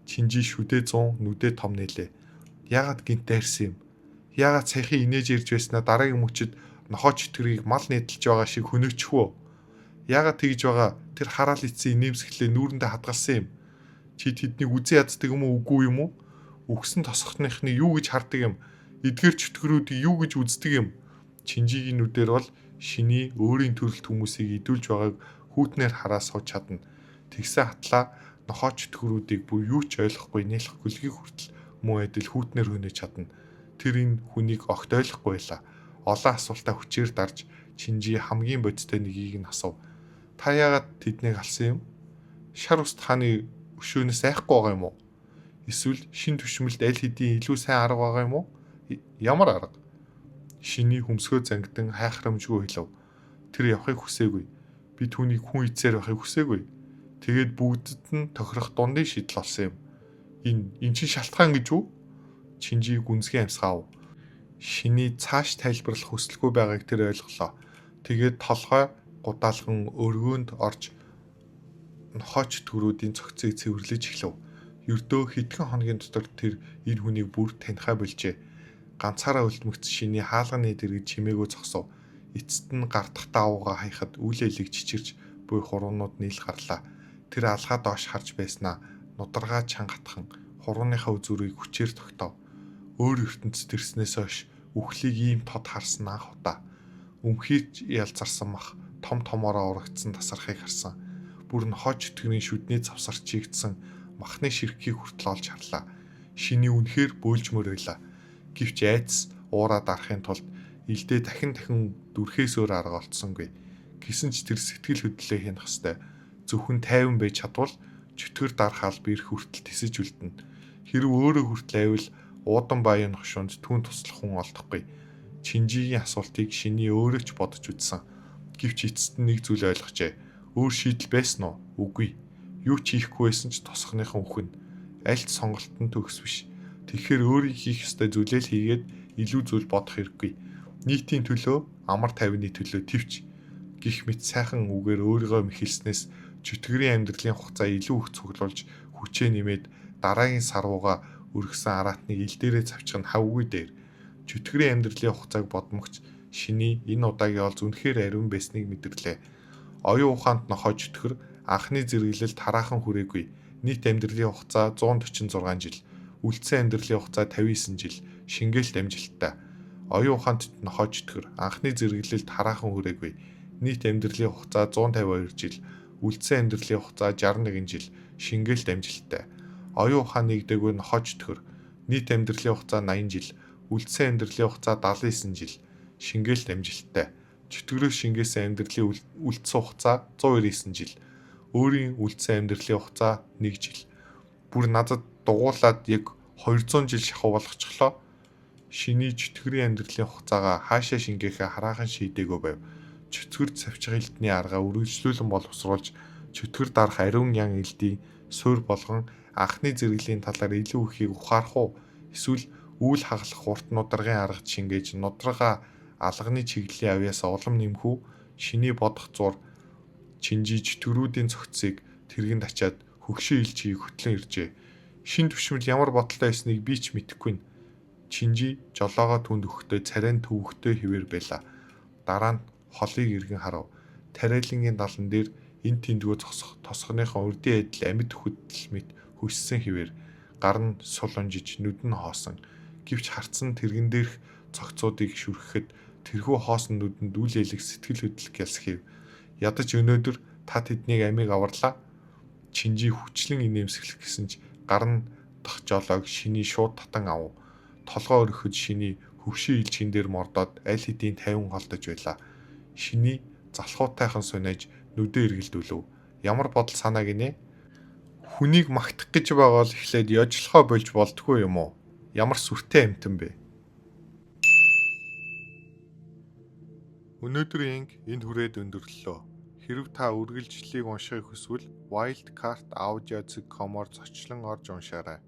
A: Чинжи шүдээ 100 нүдээ том нээлээ. Яагаад гинт дайрсан юм? Яагаад саяхан инээж ирж байснаа дараагийн мөчөд нохоо чөтгөрийг мал нээдэлж байгаа шиг хөнөөчихвөө? Яагаад тэгж байгаа? Тэр хараал ицсэн инээмсэглээ нүүрэндээ хадгалсан юм. Чи тэднийг үзэн яддаг юм уу, үгүй юм уу? Үгсэн тосгохныхны юу гэж хардаг юм? Эдгээр чөтгөрүүдийг юу гэж үздэг юм? Чинжигийн нүдээр бол шиний өөрийн төрөлт хүмүүсийг идүүлж байгааг хүүтнээр хараа сууж чадна. Тэгсэн хатлаа нохоо чөтгөрүүдийг бүр юу ч ойлгохгүй нээлх гөлгийг хүртэл муу адил хүүтнээр хөнөөж чадна. Тэр энэ хүнийг огт ойлгохгүй байлаа. Олон асуултаа хүчээр дарж Чинжи хамгийн бодиттой нэгийг нь асуув. Та яагаад тэднийг алсан юм? Шар уст хааны өшөөнөөс айхгүй байгаа юм уу? Эсвэл шин төвшмөлд аль хэдийн илүү сайн арга байгаа юм уу? Ямар арга? Шиний хөмсгөө зангидан хайхрамжгүй хэлв. Тэр явахыг хүсээгүй. Би түүнийг хүн эцээр байхыг хүсээгүй. Тэгээд бүгдэд нь тохирох дундын шийдэл болсон юм. Энэ чинь шалтгаан гэж үү? Чинжи гүнзгий амьсгаав. Шиний цааш тайлбарлах хүсэлгүй байгааг тэр ойлголоо. Тэгээд толгой гудаалган өргөөнд орж нохоо чөтгөрүүдийн цогцыг цэвэрлэж эхлэв. Ердөө хэдхэн хоногийн дотор тэр энэ хүнийг бүр танихаа болжээ. Ганцаараа өлтмөгц шиний хаалганы дэргэд чимээгөө зогсов. Эцэст нь гардах даавууга хаяхад үл элэг чичирч буй хуруунууд нийл гарлаа. Тэр алгаа доош харж байснаа нударгаа чангатхан хурууныхаа үзүүрийг хүчээр тогтов. Өөр ертөнцөд ирснээс хойш үхлийг ийм тод харсан анх удаа. Өмхийж ялзарсан мах том томороо урагдсан тасархыг харсан. Бүр нохоо чөтгөрийн шүдний завсар чигдсэн махны ширхгийг хүртэл олж харлаа. Шиний үнэхээр бөөлжмөр байлаа. Гэвч айдас уураад арахын тулд илдээ дахин дүрхээс өөр арга олдсонгүй. Гэсэн ч тэр сэтгэл хөдлөлөө хянах ёстой. Зөвхөн тайван байж чадвал чөтгөр дарах алба ирэх хүртэл тисэж үлдэнэ. Хэрв өөрөө хүртэл айвал уудан баян хошуунд түүн туслах хүн олдохгүй. Чинжигийн асуултыг шиний өөрөө ч бодож үзсэн. Гэвч эцэст нь нэг зүйл ойлгожээ. Өөр шийдэл байсан уу? Үгүй. Юу ч хийхгүй байсан ч тосгоныхон үхэн. Аль ч сонголтон төгс биш. Тэгэхээр өөрийн хийх ёстой зүйлээ л хийгээд илүү зүйл бодох хэрэггүй. Нийтийн төлөө, амар тайвны төлөө твч гих мэт сайхан үгээр өөрийгөө мэхэлснээс чөтгөрийн амьдралын хугацаа илүү их цуглуулж хүчээ нэмээд дараагийн сарвууга өргөсөн араатныг ил дээрээ завчих нь хавгүй дээр. Чөтгөрийн амьдралын хугацааг бодмогч шиний энэ удаагийн олз үнэхээр ариун байсныг мэдэрлээ. Оюун ухаанд нохоо чөтгөр анхны зэрэглэлд хараахан хүрээгүй. Нийт амьдралын хугацаа 146 жил. Үлдсэн амьдралын хугацаа 59 жил. Шингээлт амжилттай. Оюун ухаанд нохоо чөтгөр анхны зэрэглэлд хараахан хүрээгүй. Нийт амьдралын хугацаа 152 жил. Үлдсэн амьдралын хугацаа 61 жил. Шингээлт амжилттай. Оюун ухаан нэгдээгүй нохоо чөтгөр нийт амьдралын хугацаа 80 жил. Үлдсэн амьдралын хугацаа 79 жил. Шингээлт амжилттай. Чөтгөрөөс шингээсэн амьдралын үлдсэн хугацаа 199 жил. Өөрийн үлдсэн амьдралын хугацаа 1 жил. Бүр надад дугуулад яг 200 жил шахуу болгочихлоо. Шиний чөтгөрийн амьдралын хугацаагаа хаашаа шингээхээ хараахан шийдээгөө байв. Чөтгөр цавчга элдний аргаа үргэлжлүүлэн боловсруулж чөтгөр дарах ариун ян элдийн суур болгон анхны зэрэглэлийн талаар илүү ихийг ухаарах уу? Эсвэл үйл хагалах урт нударгын аргад шингээж нудрага алганы чиглэлийн авьяасаа улам нэмэх үү? Шиний бодох зур Чинжи чөтгөрүүдийн цогцыг тэргэнд ачаад хөгшин илжгийг хөтлөн иржээ. Шин төвшмөл ямар бодолтой байсныг би ч мэдэхгүй нь. Чинжи жолоогоо түнд өгөхдөө царай нь төвөгтэй хэвээр байлаа. Дараа нь холыг эргэн харав. Тариалангийн далан дээр эн тэндгөө тосгоныхон урдын адил амьд хөдөл мэт хөссөн хэвээр гар нь сулунжиж нүд нь хоосон. Гэвч харцсан тэргэн дээрх цогцуудыг шүрхэхэд тэрхүү хоосон нүдэнд үл элэг сэтгэл хөдлөх гялсхийв. Ядаж өнөөдөр та тэднийг амийг аварлаа. Чинжи хүчлэн инээмсэглэх гэсэн ч гар нь дах жолоог шиний шууд татан ав. Толгоо өргөхөд шиний хөвшин илжгэн дээр мордоод аль хэдийн 50 холдож байлаа. Шиний залхуутайхан сунаж нүдээ эргэлдүүлв. Ямар бодол санаа гинэ? Хүнийг магтах гэж байгаа л эхлээд ёжлохоо болж болдгүй юм уу? Ямар сүртэй амтан бэ? Өнөөдрийн энд хүрээд өндөрлөлөө. Хэрв та үргэлжлэлийг уншихыг хүсвэл Wildcard Audio.com-оор зочлон орж уншаарай.